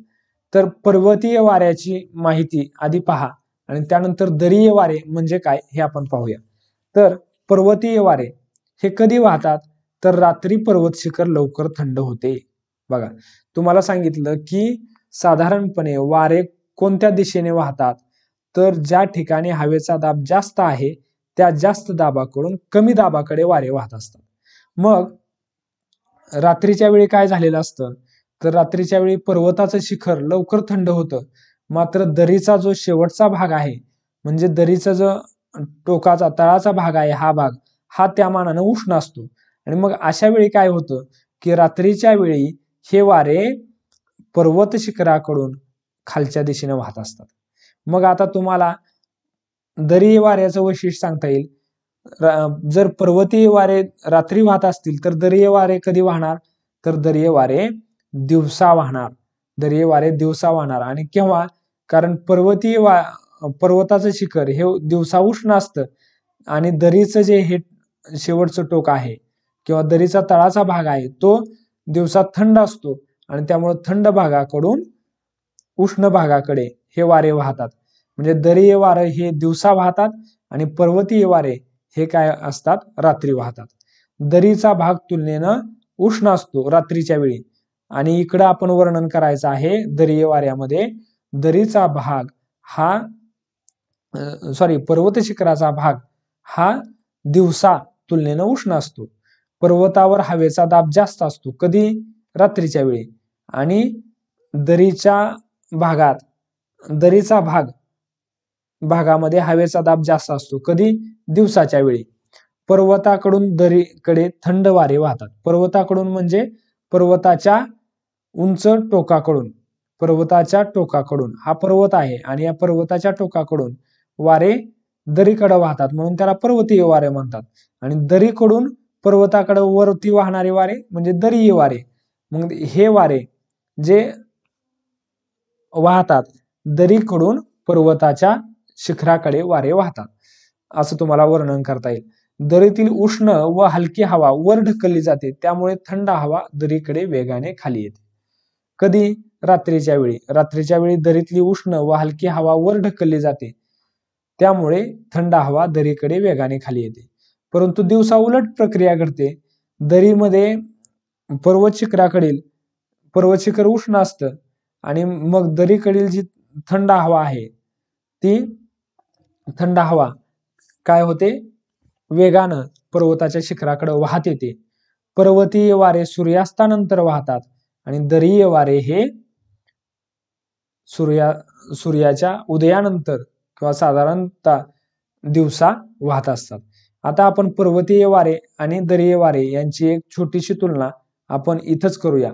तर पर्वतीय वाऱ्याची माहिती आधी पहा आणि त्यानंतर दरीय वारे म्हणजे काय हे आपण पाहूया. तर पर्वतीय वारे हे कधी वाहतात, तर रात्री पर्वत शिखर लवकर थंड होते. बघा, तुम्हाला सांगितलं की साधारणपणे वारे कोणत्या दिशेने वाहतात, तर ज्या ठिकाणी हवेचा दाब जास्त आहे त्या जास्त दाबाकडून कमी दाबाकडे वारे वाहत असतात. मग रात्रीच्या वेळी काय झालेलं असतं, तर रात्रीच्या वेळी पर्वताचं शिखर लवकर थंड होतं, मात्र दरीचा जो शेवटचा भाग आहे म्हणजे दरीचा जो टोकाचा तळाचा भाग आहे हा त्या मानानं उष्ण असतो. आणि मग अशा वेळी काय होतं की रात्रीच्या वेळी हे वारे पर्वत शिखराकडून खालच्या दिशेने वाहत असतात. मग आता तुम्हाला दरीय वाऱ्याचं वैशिष्ट्य सांगता येईल. जर पर्वतीय वारे रात्री वाहत असतील तर दरीय वारे कधी वाहणार, तर दरीय वारे दिवसा वाहणार. दरीय वारे दिवसा वाहणार. आणि केव्हा, कारण पर्वताचं शिखर हे दिवसा उष्ण असतं आणि दरीचं जे हे शेवटचं टोक आहे किंवा दरीचा तळाचा भाग आहे तो दिवसा थंड असतो आणि त्यामुळे थंड भागाकडून उष्ण भागाकडे हे वारे वाहतात. म्हणजे दरीय वारे हे दिवसा वाहतात आणि पर्वतीय वारे हे काय असतात, रात्री वाहतात. दरीचा भाग तुलनेनं उष्ण असतो रात्रीच्या वेळी आणि इकडं आपण वर्णन करायचं आहे दरीय वाऱ्यामध्ये दरीचा भाग हा पर्वत शिखराचा भाग हा दिवसा तुलनेनं उष्ण असतो. पर्वतावर हवेचा दाब जास्त असतो कधी, रात्रीच्या वेळी. आणि दरीचा भागामध्ये हवेचा दाब जास्त असतो कधी, दिवसाच्या वेळी. पर्वताकडून दरीकडे थंड वारे वाहतात. पर्वताकडून म्हणजे पर्वताच्या उंच टोकाकडून, हा पर्वत आहे आणि या पर्वताच्या टोकाकडून वारे दरीकडे वाहतात म्हणून त्याला पर्वतीय वारे म्हणतात. आणि दरीकडून पर्वताकडे वरती वाहणारे वारे म्हणजे दरीय वारे. मग हे वारे जे वाहतात दरीकडून पर्वताच्या शिखराकडे वारे वाहतात असं तुम्हाला वर्णन करता येईल. दरीतील उष्ण व हलकी हवा वर ढकलली जाते त्यामुळे थंड हवा दरीकडे वेगाने खाली येते. कधी, रात्रीच्या वेळी दरीतली उष्ण व हलकी हवा वर ढकलली जाते त्यामुळे थंड हवा दरीकडे वेगाने खाली येते. परंतु दिवसा उलट प्रक्रिया घडते. दरीमध्ये पर्वत शिखर उष्ण असतं आणि मग दरीकडील जी थंड हवा आहे ती थंड हवा काय होते, वेगानं पर्वताच्या शिखराकडे वाहत येते. पर्वतीय वारे सूर्यास्तानंतर वाहतात आणि दरीय वारे हे सूर्याच्या उदयानंतर किंवा साधारणतः दिवसा वाहत असतात. आता आपण पर्वतीय वारे आणि दरीय वारे यांची एक छोटीशी तुलना आपण इथंच करूया.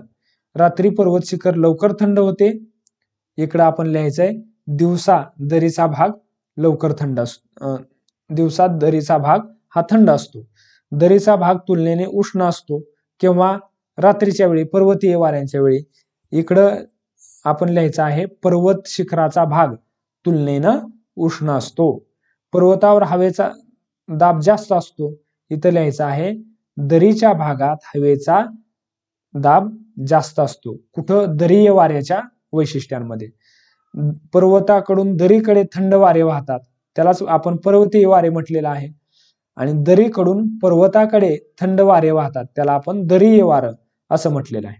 रात्री पर्वत शिखर लवकर थंड होते, इकडं आपण लिहायचंय दिवसा दरीचा भाग लवकर थंड असतो. दिवसा दरीचा भाग हा थंड असतो. दरीचा भाग तुलनेने उष्ण असतो किंवा रात्रीच्या वेळी पर्वतीय वाऱ्यांच्या वेळी. इकडं आपण लिहायचं आहे पर्वत शिखराचा भाग तुलनेनं उष्ण असतो. पर्वतावर हवेचा दाब जास्त असतो, इथं लिहायचं आहे दरीच्या भागात हवेचा दाब जास्त असतो. कुठं, दरीय वाऱ्याच्या वैशिष्ट्यांमध्ये. पर्वताकडून दरीकडे थंड वारे वाहतात त्यालाच आपण पर्वतीय वारे म्हटलेलं आहे आणि दरीकडून पर्वताकडे थंड वारे वाहतात त्याला आपण दरीय वारं असं म्हटलेलं आहे.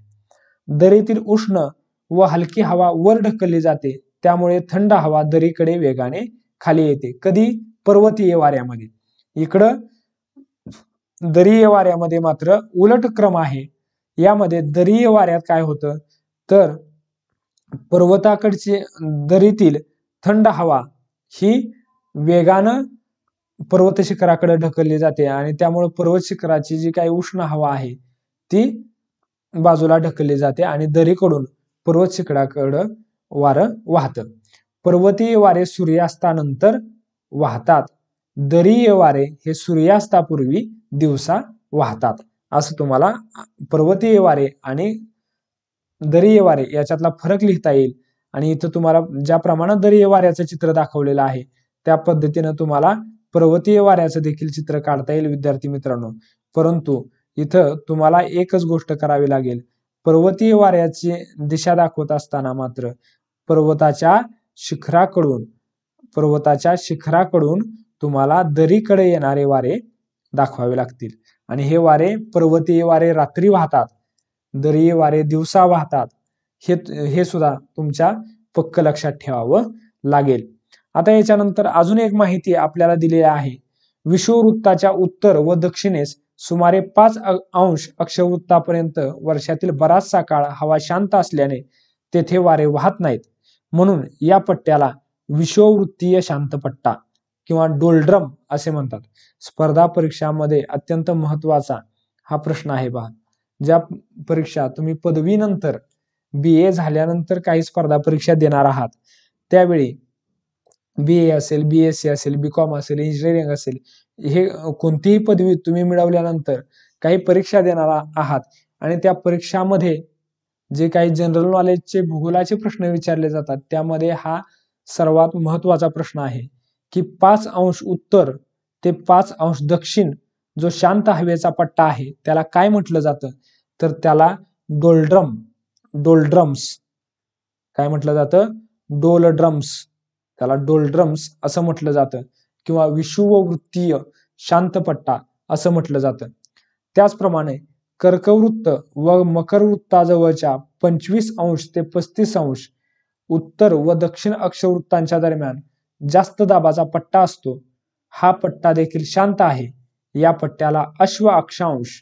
दरीतील उष्ण व हलकी हवा वर ढकलली जाते त्यामुळे थंड हवा दरीकडे वेगाने खाली येते. कधी? पर्वतीय वाऱ्यामध्ये. इकडं दरीय वाऱ्यामध्ये मात्र उलट क्रम आहे. यामध्ये दरीय वाऱ्यात काय होतं तर पर्वताकडची दरीतील थंड हवा ही वेगानं पर्वत शिखराकडे ढकलली जाते आणि त्यामुळे पर्वत शिखराची जी काही उष्ण हवा आहे ती बाजूला ढकलली जाते आणि दरीकडून पर्वत शिखराकडं वारं वाहतं. पर्वतीय वारे सूर्यास्तानंतर वाहतात. दरीय वारे हे सूर्यास्तापूर्वी दिवसा वाहतात. असं तुम्हाला पर्वतीय वारे आणि दरीय वारे याच्यातला फरक लिहिता येईल. आणि इथं तुम्हाला ज्याप्रमाणे दरीय वाऱ्याचं चित्र दाखवलेलं आहे त्या पद्धतीनं तुम्हाला पर्वतीय वाऱ्याचं देखील चित्र काढता येईल विद्यार्थी मित्रांनो. परंतु इथं तुम्हाला एकच गोष्ट करावी लागेल. पर्वतीय वाऱ्याची दिशा दाखवत असताना मात्र पर्वताच्या शिखराकडून तुम्हाला दरीकडे येणारे वारे दाखवावे लागतील. आणि हे वारे पर्वतीय वारे रात्री वाहतात, दरीय वारे दिवसा वाहतात. हे सुद्धा तुमच्या पक्क लक्षात ठेवावं लागेल. आता याच्यानंतर अजून एक माहिती आपल्याला दिलेली आहे. विषुववृत्ताच्या उत्तर व दक्षिणेस सुमारे 5 अंश अक्षवृत्तापर्यंत वर्षातील बराचसा काळ हवा शांत असल्याने तेथे वारे वाहत नाहीत. म्हणून या पट्ट्याला विषुववृत्तीय शांत पट्टा किंवा डोल्ड्रम असे म्हणतात. स्पर्धा परीक्षामध्ये अत्यंत महत्वाचा हा प्रश्न आहे पहा. ज्या परीक्षा तुम्ही पदवीनंतर BA झाल्यानंतर काही स्पर्धा परीक्षा देणार आहात त्यावेळी BA असेल, BSc असेल, BCom असेल, इंजिनिअरिंग असेल, हे कोणतीही पदवी तुम्ही मिळवल्यानंतर काही परीक्षा देणार आहात आणि त्या परीक्षामध्ये जे काही जनरल नॉलेजचे भूगोलाचे प्रश्न विचारले जातात त्यामध्ये हा सर्वात महत्वाचा प्रश्न आहे की 5 अंश उत्तर ते 5 अंश दक्षिण जो शांत हवेचा पट्टा आहे त्याला काय म्हटलं जातं तर त्याला डोल्ड्रम्स काय म्हटलं जातं? डोलड्रम्स. त्याला डोल्ड्रम्स असं म्हटलं जातं किंवा विषुववृत्तीय शांतपट्टा असं म्हटलं जातं. त्याचप्रमाणे कर्कवृत्त व मकरवृत्ताजवळच्या 25 अंश ते 35 अंश उत्तर व दक्षिण अक्षवृत्तांच्या दरम्यान जास्त दाबाचा पट्टा असतो. हा पट्टा देखील शांत आहे. या पट्ट्याला अश्व अक्षांश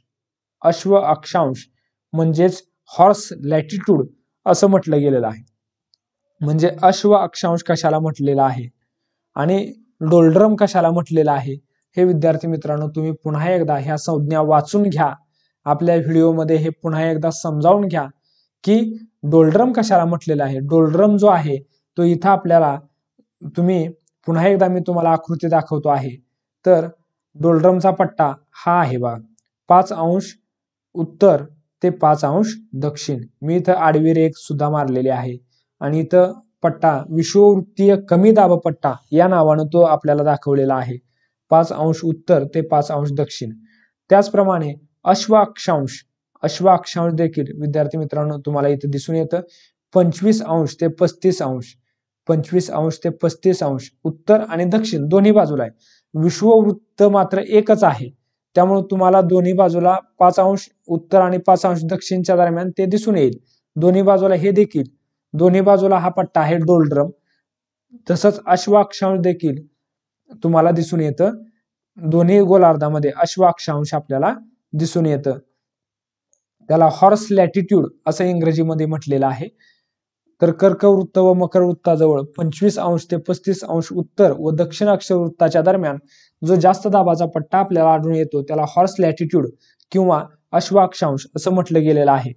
म्हणजेच हॉर्स लॅटिट्यूड असं म्हटलं गेलेलं आहे. म्हणजे अश्व अक्षांश कशाला म्हटलेला आहे आणि डोल्ड्रम कशाला म्हटलेला आहे हे विद्यार्थी मित्रांनो तुम्ही पुन्हा एकदा ह्या संज्ञा वाचून घ्या. आपल्या व्हिडिओमध्ये हे पुन्हा एकदा समजावून घ्या की डोल्ड्रम कशाला म्हटलेला आहे. डोल्ड्रम जो आहे तो इथं आपल्याला तुम्ही पुन्हा एकदा मी तुम्हाला आकृती दाखवतो आहे. तर डोल्ड्रमचा पट्टा हा आहे बघा, 5 अंश उत्तर ते 5 अंश दक्षिण. मी इथं आडवी रेघ सुद्धा मारलेली आहे आणि इथं पट्टा विषुववृत्तीय कमी दाब पट्टा या नावानं तो आपल्याला दाखवलेला आहे. 5 अंश उत्तर ते 5 अंश दक्षिण. त्याचप्रमाणे अश्व अक्षांश देखील विद्यार्थी मित्रांनो तुम्हाला इथं दिसून येतं. 25 अंश ते 35 अंश 25 अंश ते 35 अंश उत्तर आणि दक्षिण दोन्ही बाजूला आहे. विषुववृत्त मात्र एकच आहे त्यामुळे तुम्हाला दोन्ही बाजूला 5 अंश उत्तर आणि 5 अंश दक्षिणच्या दरम्यान ते दिसून येईल. दोन्ही बाजूला हे देखील दोन्ही बाजूला हा पट्टा आहे डोल्ड्रम. तसंच अश्व अक्षांश देखील तुम्हाला दिसून येतं. दोन्ही गोलार्धामध्ये अश्व अक्षांश आपल्याला दिसून येतं. त्याला हॉर्स लॅटिट्यूड असं इंग्रजीमध्ये म्हटलेलं आहे. तर कर्कवृत्त व मकरवृत्ताजवळ 25 अंश ते 35 अंश उत्तर व दक्षिण अक्षवृत्ताच्या दरम्यान जो जास्त दाबाचा पट्टा आपल्याला आढळून येतो त्याला हॉर्स लॅटिट्यूड किंवा अश्व अक्षांश असं म्हटलं गेलेलं आहे.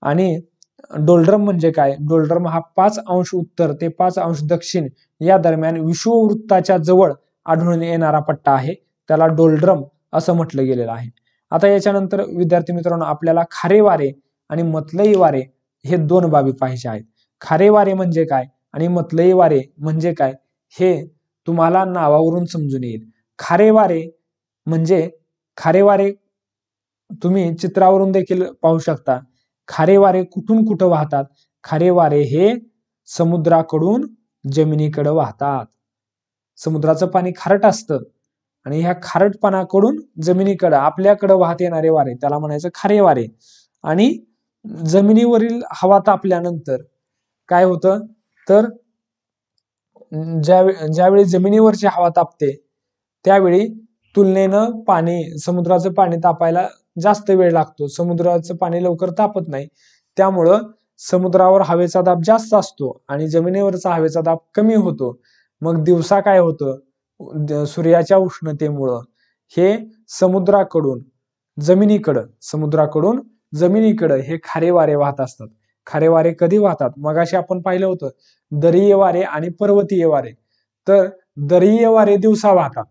आणि डोल्ड्रम म्हणजे काय? डोल्ड्रम हा 5 अंश उत्तर ते 5 अंश दक्षिण या दरम्यान विषुववृत्ताच्या जवळ आढळून येणारा पट्टा आहे. त्याला डोल्ड्रम असं म्हटलं गेलेलं आहे. आता याच्यानंतर विद्यार्थी मित्रांनो आपल्याला खारे वारे आणि मतलई वारे हे 2 बाबी पाहायचे आहेत. खारे वारे म्हणजे काय आणि मतलई वारे म्हणजे काय हे तुम्हाला नावावरून समजून येईल. खारे वारे तुम्ही चित्रावरून देखील पाहू शकता. खारे वारे कुठून कुठं वाहतात? खारे वारे हे समुद्राकडून जमिनीकडे वाहतात. समुद्राचं पाणी खारट असतं आणि ह्या खारटपणाकडून जमिनीकडे आपल्याकडे वाहत येणारे वारे त्याला म्हणायचं खारे वारे. आणि जमिनीवरील हवा तापल्यानंतर काय होतं तर ज्यावेळी जमिनीवरची हवा तापते त्यावेळी तुलनेनं समुद्राचं पाणी तापायला जास्त वेळ लागतो. समुद्राचं पाणी लवकर तापत नाही, त्यामुळं समुद्रावर हवेचा दाब जास्त असतो आणि जमिनीवरचा हवेचा दाब कमी होतो. मग दिवसा काय होतं, सूर्याच्या उष्णतेमुळं हे समुद्राकडून जमिनीकडं हे खारे वारे वाहत असतात. खारे वारे कधी वाहतात? मगाशी आपण पाहिलं होतं दरीय वारे आणि पर्वतीय वारे. तर दरीय वारे दिवसा वाहतात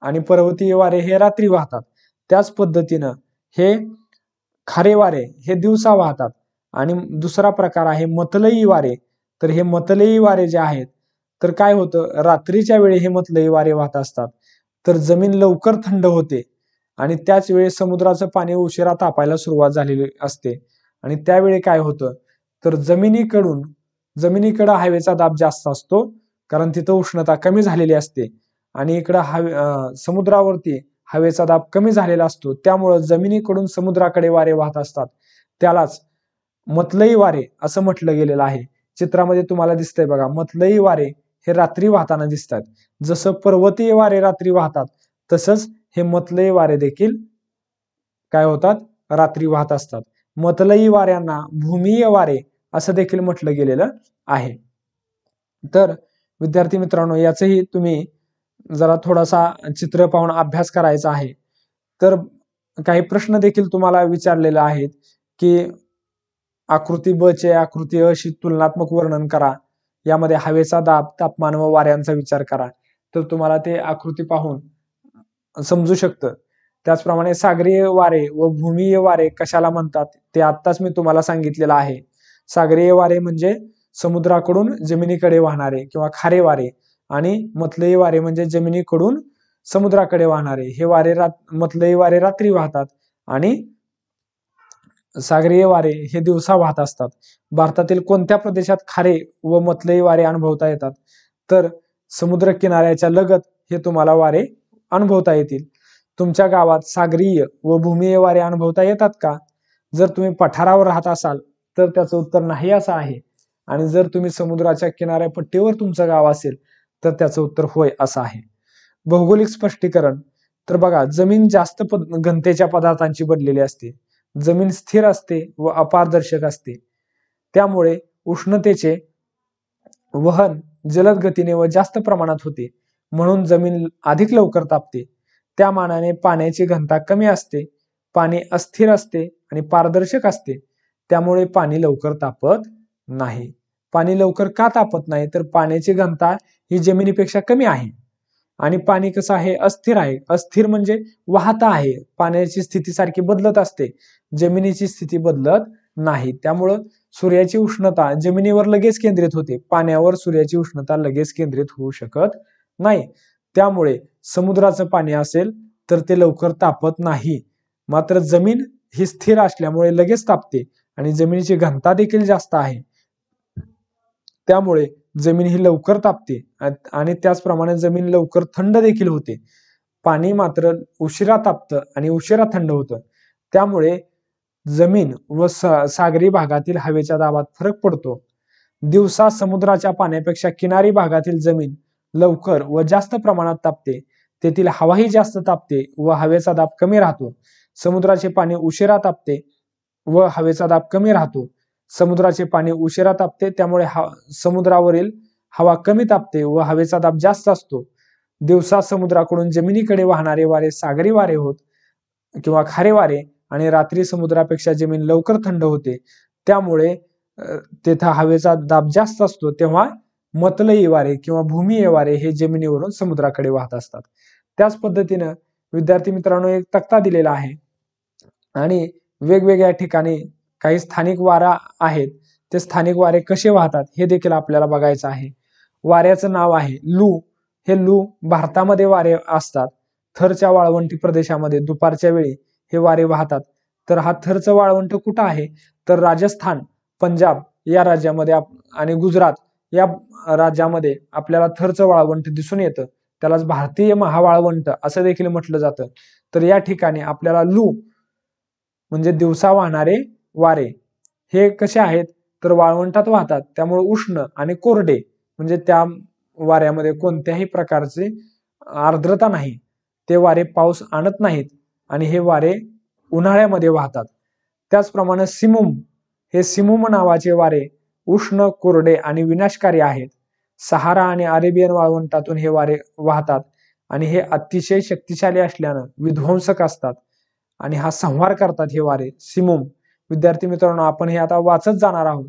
आणि पर्वतीय वारे हे रात्री वाहतात. त्याच पद्धतीनं हे खारे वारे हे दिवसा वाहतात. आणि दुसरा प्रकार आहे मतलई वारे. तर हे मतलई वारे जे आहेत तर काय होतं, रात्रीच्या वेळी हे मतलई वारे वाहत असतात. तर जमीन लवकर थंड होते आणि त्याच वेळी समुद्राचं पाणी उशिरा तापायला सुरुवात झालेली असते. आणि त्यावेळी काय होतं, तर जमिनीकडं हवेचा दाब जास्त असतो, कारण तिथं उष्णता कमी झालेली असते. आणि इकडं समुद्रावरती हवेचा दाब कमी झालेला असतो, त्यामुळं जमिनीकडून समुद्राकडे वारे वाहत असतात. त्यालाच मतलई वारे असं म्हटलं गेलेलं आहे. चित्रामध्ये तुम्हाला दिसतंय बघा, मतलई वारे हे रात्री वाहताना दिसतात. जसं पर्वतीय वारे रात्री वाहतात तसंच हे मतलई वारे देखील काय होतात, रात्री वाहत असतात. मतलई वाऱ्यांना भूमीय वारे असं देखील म्हटलं गेलेलं आहे. तर विद्यार्थी मित्रांनो, याचंही तुम्ही जरा थोडासा चित्र पाहून अभ्यास करायचा आहे. तर काही प्रश्न देखील तुम्हाला विचारलेले आहेत की आकृती ब चे आकृती अ शी तुलनात्मक वर्णन करा. यामध्ये हवेचा दाब, तापमान व वाऱ्यांचा विचार करा. तर तुम्हाला ते आकृती पाहून समजू शकतं. त्याचप्रमाणे सागरीय वारे व भूमीय वारे कशाला म्हणतात ते आत्ताच मी तुम्हाला सांगितलेलं आहे. सागरीय वारे म्हणजे समुद्राकडून जमिनीकडे वाहणारे किंवा खारे वारे, आणि मतलई वारे म्हणजे जमिनीकडून समुद्राकडे वाहणारे हे वारे. मतलई वारे रात्री वाहतात आणि सागरीय वारे हे दिवसा वाहत असतात. भारतातील कोणत्या प्रदेशात खारे व मतलई वारे अनुभवता येतात? तर समुद्र किनाऱ्याच्या लगत हे तुम्हाला वारे अनुभवता येतील. तुमच्या गावात सागरीय व भूमीय वारे अनुभवता येतात का? जर तुम्ही पठारावर राहत असाल तर त्याचं उत्तर नाही असं आहे. आणि जर तुम्ही समुद्राच्या किनाऱ्यापट्टीवर तुमचं गाव असेल तर त्याचं उत्तर होय असं आहे. भौगोलिक स्पष्टीकरण. तर बघा, जमीन जास्त घनतेच्या पदार्थांची बनलेली असते. जमीन स्थिर असते व अपारदर्शक असते, त्यामुळे उष्णतेचे वहन जलद गतीने व जास्त प्रमाणात होते, म्हणून जमीन अधिक लवकर तापते. त्या मानाने पाण्याची घनता कमी असते, पाणी अस्थिर असते आणि पारदर्शक असते, त्यामुळे पाणी लवकर तापत नाही. पाणी लवकर का तापत नाही? तर पाण्याची घनता ही जमिनीपेक्षा कमी आहे आणि पाणी कसं आहे, अस्थिर आहे. अस्थिर म्हणजे वाहत आहे, पाण्याची स्थिती सारखी बदलत असते, जमिनीची स्थिती बदलत नाही. त्यामुळं सूर्याची उष्णता जमिनीवर लगेच केंद्रित होते, पाण्यावर सूर्याची उष्णता लगेच केंद्रित होऊ शकत नाही. त्यामुळे समुद्राचं पाणी असेल तर ते लवकर तापत नाही. मात्र जमीन ही स्थिर असल्यामुळे लगेच तापते आणि जमिनीची घनता देखील जास्त आहे, त्यामुळे जमीन ही लवकर तापते आणि त्याचप्रमाणे जमीन लवकर थंड देखील होते. पाणी मात्र उशिरा तापतं आणि उशिरा थंड होतं. त्यामुळे जमीन व सागरी भागातील हवेच्या दाबात फरक पडतो. दिवसा समुद्राच्या पाण्यापेक्षा किनारी भागातील जमीन लवकर व जास्त प्रमाणात तापते. तेथील हवाही जास्त तापते व हवेचा दाब कमी राहतो. समुद्राचे पाणी उशिरा तापते व हवेचा दाब कमी राहतो. समुद्राचे पाणी उशिरा तापते, त्यामुळे समुद्रावरील हवा कमी तापते व हवेचा दाब जास्त असतो. दिवसा समुद्राकडून जमिनीकडे वाहणारे वारे सागरी वारे होत किंवा खारे वारे, आणि रात्री समुद्रापेक्षा जमीन लवकर थंड होते, त्यामुळे तेथे हवेचा दाब जास्त असतो, तेव्हा मतलई वारे किंवा भूमीय वारे हे जमिनीवरून समुद्राकडे वाहत असतात. त्याच पद्धतीनं विद्यार्थी मित्रांनो, एक तक्ता दिलेला आहे आणि वेगवेगळ्या ठिकाणी काही स्थानिक वारा आहेत, ते स्थानिक वारे कसे वाहतात हे देखील आपल्याला बघायचं आहे. वाऱ्याचं नाव आहे लू. हे लू भारतामध्ये वारे असतात. थरच्या वाळवंटी प्रदेशामध्ये दुपारच्या वेळी हे वारे वाहतात. तर हा थरचं वाळवंट कुठं आहे? तर राजस्थान, पंजाब या राज्यामध्ये आणि गुजरात या राज्यामध्ये आपल्याला थरचं वाळवंट दिसून येतं. त्यालाच भारतीय महावाळवंट असं देखील म्हटलं जातं. तर या ठिकाणी आपल्याला लू म्हणजे दिवसा वाहणारे वारे हे कसे आहेत, तर वाळवंटात वाहतात, त्यामुळे उष्ण आणि कोरडे, म्हणजे त्या वाऱ्यामध्ये कोणत्याही प्रकारची आर्द्रता नाही, ते वारे पाऊस आणत नाहीत आणि हे वारे उन्हाळ्यामध्ये वाहतात. त्याचप्रमाणे सिमुम नावाचे वारे उष्ण, कोरडे आणि विनाशकारी आहेत. सहारा आणि अरेबियन वाळवंटातून हे वारे वाहतात आणि हे अतिशय शक्तिशाली असल्यानं विध्वंसक असतात आणि हा संहार करतात हे वारे सिमुम. विद्यार्थी मित्रांनो, आपण हे आता वाचत जाणार आहोत.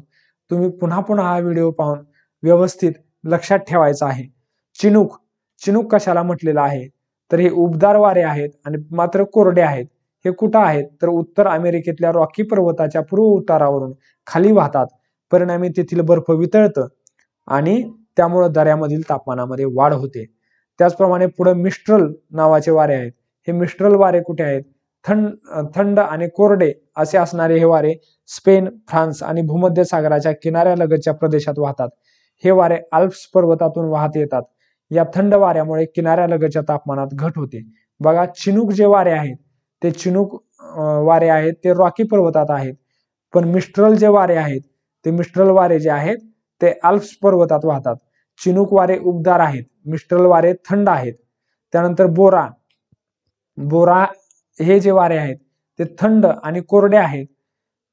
तुम्ही पुन्हा पुन्हा हा व्हिडिओ पाहून व्यवस्थित लक्षात ठेवायचा आहे. चिनूक कशाला म्हटलेलं आहे, तर हे उबदार वारे आहेत आणि मात्र कोरडे आहेत. हे कुठं आहेत, तर उत्तर अमेरिकेतल्या रॉकी पर्वताच्या पूर्व उतारावरून खाली वाहतात. परिणामी तेथील बर्फ वितळतं आणि त्यामुळे दऱ्यामधील तापमानामध्ये वाढ होते. त्याचप्रमाणे पुढे मिस्ट्रल नावाचे वारे आहेत. हे मिस्ट्रल वारे कुठे आहेत, थंड आणि कोरडे असे असणारे हे वारे स्पेन, फ्रान्स आणि भूमध्य सागराच्या किनाऱ्यालगतच्या प्रदेशात वाहतात. हे वारे आल्प्स पर्वतातून वाहत येतात. या थंड वाऱ्यामुळे किनाऱ्यालगतच्या तापमानात घट होते. बघा, चिनूक जे वारे आहेत ते वारे आहेत ते रॉकी पर्वतात आहेत, पण मिस्ट्रल जे वारे आहेत ते मिस्ट्रल वारे जे आहेत ते आल्प्स पर्वतात वाहतात. चिनूक वारे उबदार आहेत, मिस्ट्रल वारे थंड आहेत. त्यानंतर बोरा हे जे वारे आहेत ते थंड आणि कोरडे आहेत.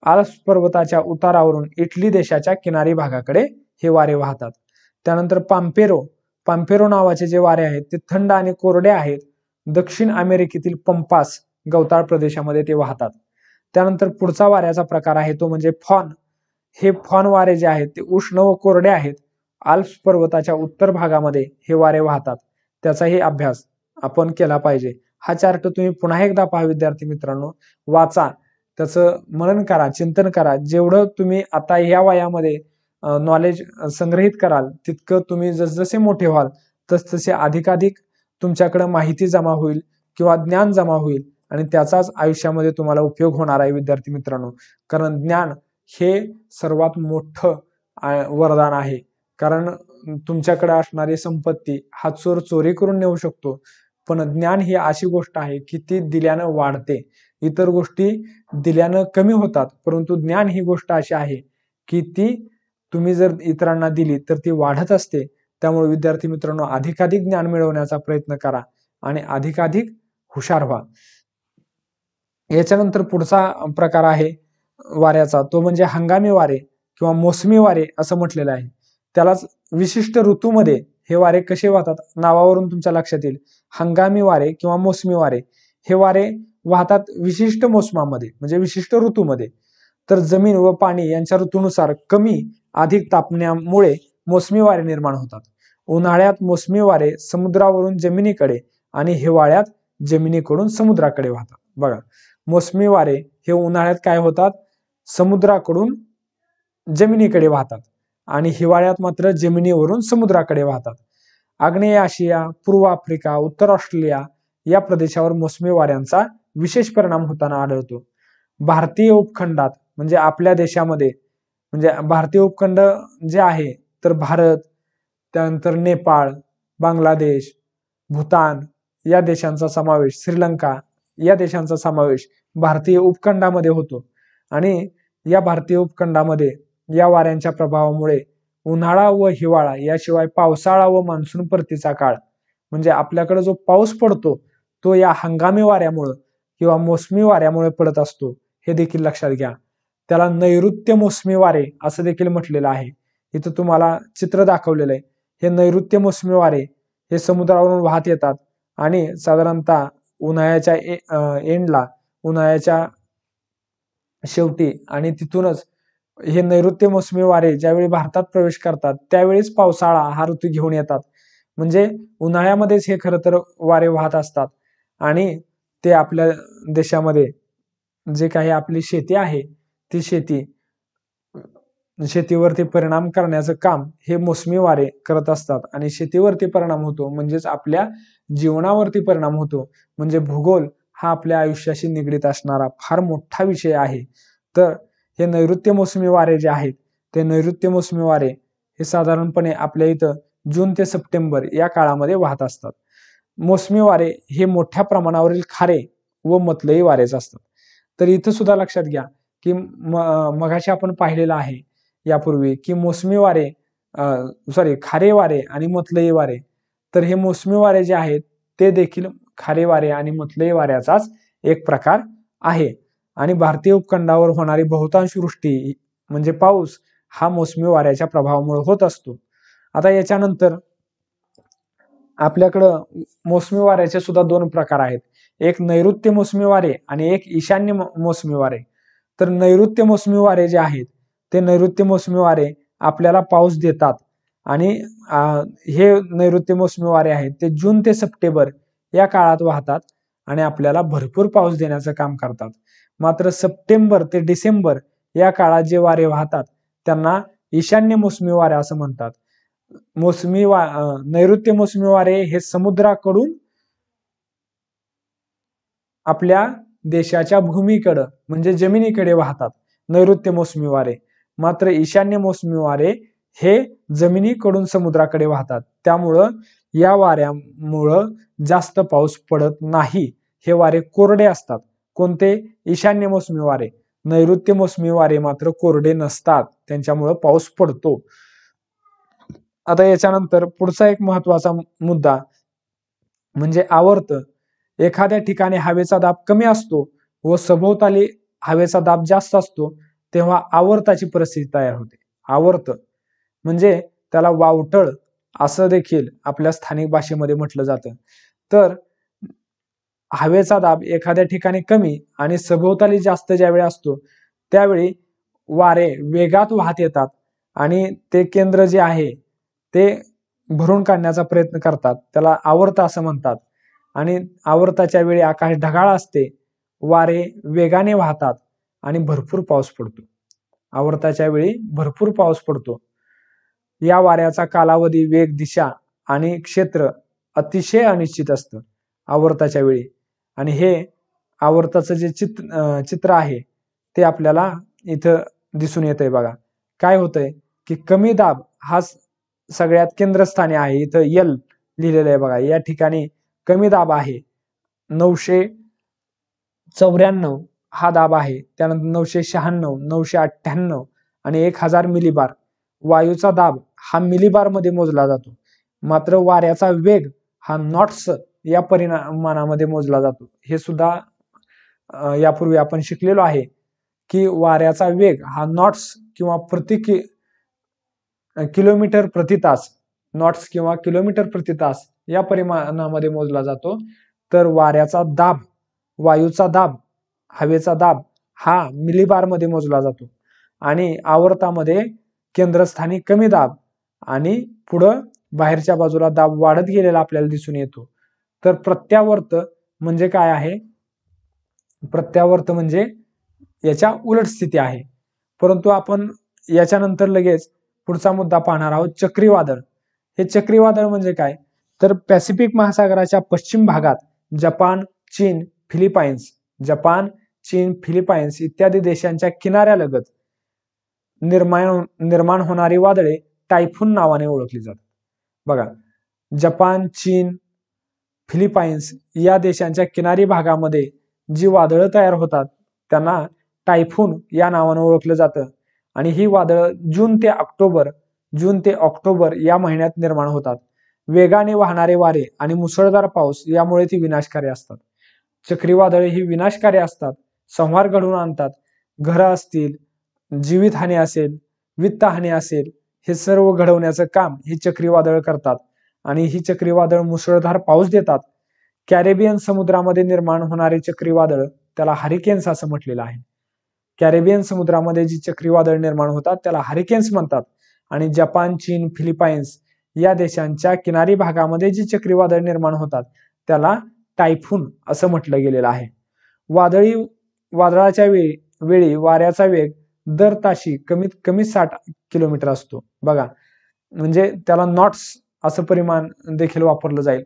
आल्प्स पर्वताच्या उतारावरून इटली देशाच्या किनारी भागाकडे हे वारे वाहतात. त्यानंतर पाम्पेरो नावाचे जे वारे आहेत ते थंड आणि कोरडे आहेत. दक्षिण अमेरिकेतील पंपास गवताळ प्रदेशामध्ये ते वाहतात. त्यानंतर पुढचा वाऱ्याचा प्रकार आहे तो म्हणजे फॉन. हे फॉन वारे जे आहेत ते उष्ण व कोरडे आहेत. आल्प्स पर्वताच्या उत्तर भागामध्ये हे वारे वाहतात. त्याचाही अभ्यास आपण केला पाहिजे. हा चार्ट तुम्ही पुन्हा एकदा पहा विद्यार्थी मित्रांनो, वाचा, त्याचं मनन करा, चिंतन करा. जेवढं तुम्ही आता या वयामध्ये नॉलेज संग्रहित कराल तितकं तुम्ही जसजसे मोठे व्हाल तसतसे अधिकाधिक तुमच्याकडे माहिती जमा होईल किंवा ज्ञान जमा होईल आणि त्याचाच आयुष्यामध्ये तुम्हाला उपयोग होणार आहे विद्यार्थी मित्रांनो. कारण ज्ञान हे सर्वात मोठं वरदान आहे. कारण तुमच्याकडे असणारी संपत्ती हा चोर चोरी करून नेऊ शकतो, पण ज्ञान ही अशी गोष्ट आहे की ती दिल्यानं वाढते. इतर गोष्टी दिल्यानं कमी होतात, परंतु ज्ञान ही गोष्ट अशी आहे की ती तुम्ही जर इतरांना दिली तर ती वाढत असते. त्यामुळे विद्यार्थी मित्रांनो, अधिकाधिक ज्ञान मिळवण्याचा प्रयत्न करा आणि अधिकाधिक हुशार व्हा. याच्यानंतर पुढचा प्रकार आहे वाऱ्याचा, तो म्हणजे हंगामी वारे किंवा मोसमी वारे असं म्हटलेलं आहे. त्यालाच विशिष्ट ऋतूमध्ये हे वारे कसे वाहतात, नावावरून तुमच्या लक्षात येईल. हंगामी वारे किंवा मोसमी वारे हे वारे वाहतात विशिष्ट मोसमामध्ये म्हणजे विशिष्ट ऋतूमध्ये. तर जमीन व पाणी यांच्या ऋतूनुसार कमी अधिक तापण्यामुळे मोसमी वारे निर्माण होतात. उन्हाळ्यात मोसमी वारे समुद्रावरून जमिनीकडे आणि हिवाळ्यात जमिनीकडून समुद्राकडे वाहतात. बघा, मोसमी वारे हे उन्हाळ्यात काय होतात, समुद्राकडून जमिनीकडे वाहतात आणि हिवाळ्यात मात्र जमिनीवरून समुद्राकडे वाहतात. आग्नेय आशिया, पूर्व आफ्रिका, उत्तर ऑस्ट्रेलिया या प्रदेशावर मोसमी वाऱ्यांचा विशेष परिणाम होताना आढळतो. भारतीय उपखंडात म्हणजे आपल्या देशामध्ये, म्हणजे भारतीय उपखंड जे आहे तर भारत, त्यानंतर नेपाळ, बांगलादेश, भूतान या देशांचा समावेश, श्रीलंका या देशांचा समावेश भारतीय उपखंडामध्ये होतो. आणि या भारतीय उपखंडामध्ये या वाऱ्यांच्या प्रभावामुळे उन्हाळा व हिवाळा याशिवाय पावसाळा व मान्सून परतीचा काळ म्हणजे आपल्याकडे जो पाऊस पडतो तो या हंगामी वाऱ्यामुळे किंवा मोसमी वाऱ्यामुळे पडत असतो, हे देखील लक्षात घ्या. त्याला नैऋत्य मोसमी वारे असं देखील म्हटलेलं आहे. इथं तुम्हाला चित्र दाखवलेलं आहे. हे नैऋत्य मोसमी वारे हे समुद्रावरून वाहत येतात आणि साधारणतः उन्हाळ्याच्या एंडला, उन्हाळ्याच्या शेवटी आणि तिथूनच हे नैऋत्य मोसमी वारे ज्यावेळी भारतात प्रवेश करतात त्यावेळीच पावसाळा हा ऋतू घेऊन येतात. म्हणजे उन्हाळ्यामध्येच हे खरं तर वारे वाहत असतात आणि ते आपल्या देशामध्ये जे काही आपली शेती आहे ती शेतीवरती परिणाम करण्याचं काम हे मोसमी वारे करत असतात. आणि शेतीवरती परिणाम होतो म्हणजेच आपल्या जीवनावरती परिणाम होतो. म्हणजे भूगोल हा आपल्या आयुष्याशी निगडीत असणारा फार मोठा विषय आहे. तर हे नैऋत्य मोसमी वारे जे आहेत ते नैऋत्य मोसमी वारे हे साधारणपणे आपल्या इथं जून ते सप्टेंबर या काळामध्ये वाहत असतात. मोसमी वारे हे मोठ्या प्रमाणावरील खारे व मतलई वारेच असतात. तर इथं सुद्धा लक्षात घ्या की मगाशी आपण पाहिलेलं आहे यापूर्वी की मोसमी वारे खारे वारे आणि मतलई वारे, तर हे मोसमी वारे जे आहेत ते देखील खारे वारे आणि मतलई वाऱ्याचाच एक प्रकार आहे. आणि भारतीय उपखंडावर होणारी बहुतांश वृष्टी म्हणजे पाऊस हा मोसमी वाऱ्याच्या प्रभावामुळे होत असतो. आता याच्यानंतर आपल्याकडं मोसमी वाऱ्याचे सुद्धा दोन प्रकार आहेत, एक नैऋत्य मोसमी वारे आणि एक ईशान्य मोसमी वारे. तर नैऋत्य मोसमी वारे जे आहेत ते नैऋत्य मोसमी वारे आपल्याला पाऊस देतात आणि हे नैऋत्य मोसमी वारे आहेत ते जून ते सप्टेंबर या काळात वाहतात आणि आपल्याला भरपूर पाऊस देण्याचं काम करतात. मात्र सप्टेंबर ते डिसेंबर या काळात जे वारे वाहतात त्यांना ईशान्य मोसमी वारे असं म्हणतात. नैऋत्य मोसमी वारे हे समुद्राकडून आपल्या देशाच्या भूमीकडे म्हणजे जमिनीकडे वाहतात नैऋत्य मोसमी वारे. मात्र ईशान्य मोसमी वारे हे जमिनीकडून समुद्राकडे वाहतात. त्यामुळं या वाऱ्यामुळं जास्त पाऊस पडत नाही. हे वारे कोरडे असतात. कोणते? ईशान्य मोसमी वारे. नैऋत्य मोसमी वारे मात्र कोरडे नसतात, त्यांच्यामुळं पाऊस पडतो. आता याच्यानंतर पुढचा एक महत्वाचा मुद्दा म्हणजे आवर्त. एखाद्या ठिकाणी हवेचा दाब कमी असतो व सभोवताली हवेचा दाब जास्त असतो तेव्हा आवर्ताची परिस्थिती तयार होते. आवर्त म्हणजे त्याला वावटळ असं देखील आपल्या स्थानिक भाषेमध्ये म्हटलं जातं. तर हवेचा दाब एखाद्या ठिकाणी कमी आणि सभोवताली जास्त ज्यावेळी असतो त्यावेळी वारे वेगात वाहत येतात आणि ते केंद्र जे आहे ते भरून काढण्याचा प्रयत्न करतात. त्याला आवर्त असं म्हणतात. आणि आवर्ताच्या वेळी आकाश ढगाळ असते, वारे वेगाने वाहतात आणि भरपूर पाऊस पडतो. आवर्ताच्या वेळी भरपूर पाऊस पडतो. या वाऱ्याचा कालावधी, वेग, दिशा आणि क्षेत्र अतिशय अनिश्चित असतं आवर्ताच्या वेळी. आणि हे आवर्ताचं जे चित्र आहे ते आपल्याला इथं दिसून येतंय बघा. काय होतंय की कमी दाब हा सगळ्यात केंद्रस्थानी आहे. इथं यल लिहिलेलं आहे बघा. या ठिकाणी कमी दाब आहे 994 हा दाब आहे. त्यानंतर 996, 998 आणि 1000 मिलीबार. वायूचा दाब हा मिलीबार मध्ये मोजला जातो. मात्र वाऱ्याचा वेग हा नॉट्स या परिमाणामध्ये मोजला जातो. हे सुद्धा यापूर्वी आपण शिकलेलो आहे की वाऱ्याचा वेग हा नॉट्स किंवा किलोमीटर प्रति तास, नॉट्स किंवा किलोमीटर प्रति तास या परिमाणामध्ये मोजला जातो. तर वाऱ्याचा दाब, वायूचा दाब, हवेचा दाब हा मिलीबार मध्ये मोजला जातो. आणि आवर्तामध्ये केंद्रस्थानी कमी दाब आणि पुढं बाहेरच्या बाजूला दाब वाढत गेलेला आपल्याला दिसून येतो. तर प्रत्यावर्त म्हणजे काय आहे? प्रत्यावर्त म्हणजे याच्या उलट स्थिती आहे. परंतु आपण याच्यानंतर लगेच पुढचा मुद्दा पाहणार आहोत, चक्रीवादळ. हे चक्रीवादळ म्हणजे काय? तर पॅसिफिक महासागराच्या पश्चिम भागात जपान, चीन, फिलिपाईन्स इत्यादी देशांच्या किनाऱ्यालगत निर्माण होणारी वादळे टायफून नावाने ओळखली जातात. बघा, जपान, चीन, फिलिपाईन्स या देशांच्या किनारी भागामध्ये जी वादळं तयार होतात त्यांना टायफून या नावाने ओळखलं जातं. आणि ही वादळं जून ते ऑक्टोबर या महिन्यात निर्माण होतात. वेगाने वाहणारे वारे आणि मुसळधार पाऊस यामुळे ती विनाशकारी असतात. चक्रीवादळे ही विनाशकारी असतात, संहार घडवून आणतात. घरं असतील, जीवितहानी असेल, वित्तहानी असेल, हे सर्व घडवण्याचं काम ही चक्रीवादळ करतात. आणि ही चक्रीवादळ मुसळधार पाऊस देतात. कॅरेबियन समुद्रामध्ये निर्माण होणारे चक्रीवादळ त्याला हरिकेन्स असं म्हटलेलं आहे. कॅरेबियन समुद्रामध्ये जी चक्रीवादळ निर्माण होतात त्याला हरिकेन्स म्हणतात. आणि जपान, चीन, फिलिपाईन्स या देशांच्या किनारी भागामध्ये जी चक्रीवादळ निर्माण होतात त्याला टायफून असं म्हटलं गेलेलं आहे. वादळाच्या वेळी वाऱ्याचा वेग दर ताशी कमीत कमी 60 किलोमीटर असतो. बघा, म्हणजे त्याला नॉट्स असं परिमाण देखील वापरलं जाईल.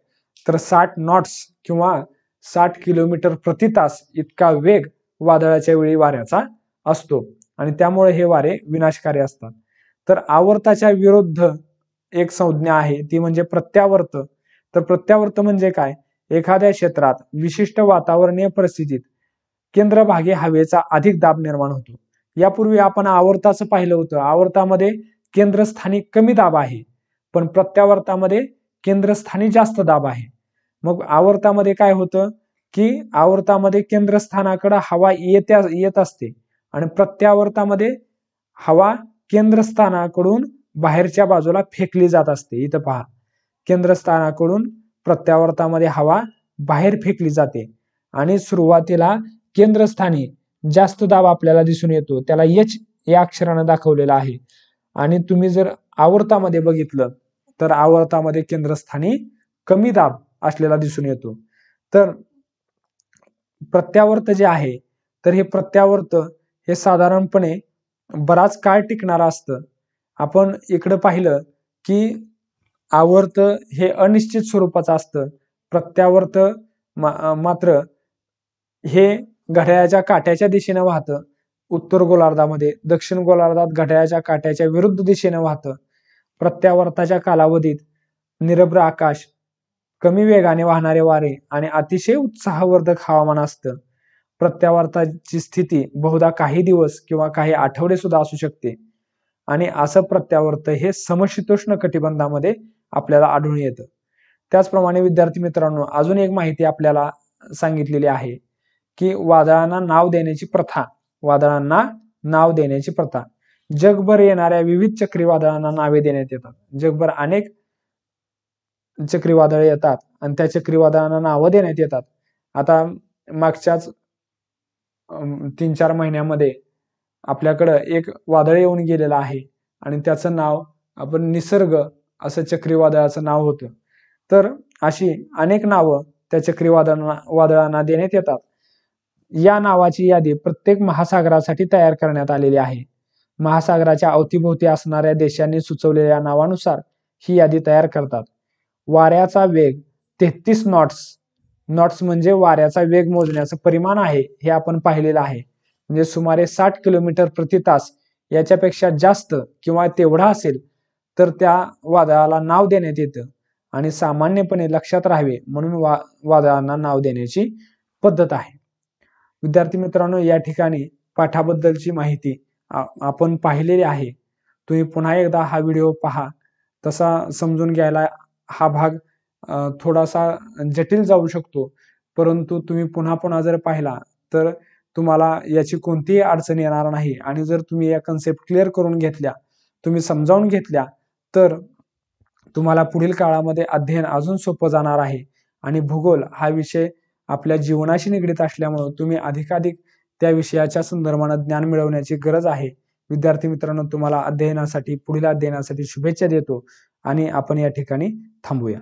तर 60 नॉट्स किंवा 60 किलोमीटर प्रति तास इतका वेग वादळाच्या वेळी वाऱ्याचा असतो आणि त्यामुळे हे वारे विनाशकारी असतात. तर आवर्ताच्या विरुद्ध एक संज्ञा आहे ती म्हणजे प्रत्यावर्त. तर प्रत्यावर्त म्हणजे काय? एखाद्या क्षेत्रात विशिष्ट वातावरणीय परिस्थितीत केंद्रभागी हवेचा अधिक दाब निर्माण होतो. यापूर्वी आपण आवर्ताचं पाहिलं होतं. आवर्तामध्ये केंद्रस्थानी कमी दाब आहे, पण प्रत्यावर्तामध्ये केंद्रस्थानी जास्त दाब आहे. मग आवर्तामध्ये काय होतं की आवर्तामध्ये केंद्रस्थानाकडे हवा येत असते आणि प्रत्यावर्तामध्ये हवा केंद्रस्थानाकडून बाहेरच्या बाजूला फेकली जात असते. इथं पहा, केंद्रस्थानाकडून प्रत्यावर्तामध्ये हवा बाहेर फेकली जाते आणि सुरुवातीला केंद्रस्थानी जास्त दाब आपल्याला दिसून येतो, त्याला H या अक्षरानं दाखवलेला आहे. आणि तुम्ही जर आवर्तामध्ये बघितलं तर आवर्तामध्ये केंद्रस्थानी कमी दाब असलेला दिसून येतो. तर प्रत्यावर्त जे आहे तर हे प्रत्यावर्त हे साधारणपणे बराच काळ टिकणारं असतं. आपण इकडं पाहिलं की आवर्त हे अनिश्चित स्वरूपाचं असतं, प्रत्यावर्त मात्र हे घड्याळाच्या काट्याच्या दिशेने वाहतं. उत्तर गोलार्धामध्ये, दक्षिण गोलार्धात घड्याळाच्या काट्याच्या विरुद्ध दिशेने वाहतं. प्रत्यावर्ताच्या कालावधीत निरभ्र आकाश, कमी वेगाने वाहणारे वारे आणि अतिशय उत्साहवर्धक हवामान असतं. प्रत्यावर्ताची स्थिती बहुधा काही दिवस किंवा काही आठवडे सुद्धा असू शकते आणि असं प्रत्यावर्त हे समशीतोष्ण कटिबंधामध्ये आपल्याला आढळून येतं. त्याचप्रमाणे विद्यार्थी मित्रांनो, अजून एक माहिती आपल्याला सांगितलेली आहे की वादळांना नाव देण्याची प्रथा. जगभर येणाऱ्या विविध चक्रीवादळांना नावे देण्यात येतात. जगभर अनेक चक्रीवादळे येतात आणि त्या चक्रीवादळांना नावं देण्यात येतात. आता मागच्याच 3-4 महिन्यामध्ये आपल्याकडं एक वादळ येऊन गेलेलं आहे आणि त्याचं नाव आपण निसर्ग असं चक्रीवादळाचं नाव होतं. तर अशी अनेक नावं त्या चक्रीवादळांना देण्यात येतात. या नावाची यादी प्रत्येक महासागरासाठी तयार करण्यात आलेली आहे. महासागराच्या अवतीभोवती असणाऱ्या देशांनी सुचवलेल्या नावानुसार ही यादी तयार करतात. वाऱ्याचा वेग 33 नॉट्स म्हणजे वाऱ्याचा वेग मोजण्याचं परिमाण आहे, हे आपण पाहिलेलं आहे. म्हणजे सुमारे 60 किलोमीटर प्रति तास याच्यापेक्षा जास्त किंवा तेवढा असेल तर त्या वादळाला नाव देण्यात येतं आणि सामान्यपणे लक्षात राहावे म्हणून वादळांना नाव देण्याची पद्धत आहे. विद्यार्थी मित्रांनो, या ठिकाणी पाठाबद्दलची माहिती आपण पाहिलेली आहे. तुम्ही पुन्हा एकदा हा व्हिडिओ पहा. तसा समजून घ्यायला हा भाग थोडासा जटिल जाऊ शकतो, परंतु तुम्ही पुन्हा जर पाहिला तर तुम्हाला याची कोणतीही अडचण येणार नाही. आणि जर तुम्ही या कन्सेप्ट क्लिअर करून घेतल्या, तुम्ही समजावून घेतल्या, तर तुम्हाला पुढील काळामध्ये अध्ययन अजून सोपं जाणार आहे. आणि भूगोल हा विषय आपल्या जीवनाशी निगडीत असल्यामुळे तुम्ही अधिकाधिक त्या विषयाच्या संदर्भाने ज्ञान मिळवण्याची गरज आहे. विद्यार्थी मित्रांनो, तुम्हाला पुढील अध्ययनासाठी शुभेच्छा देतो आणि आपण या ठिकाणी थांबूया.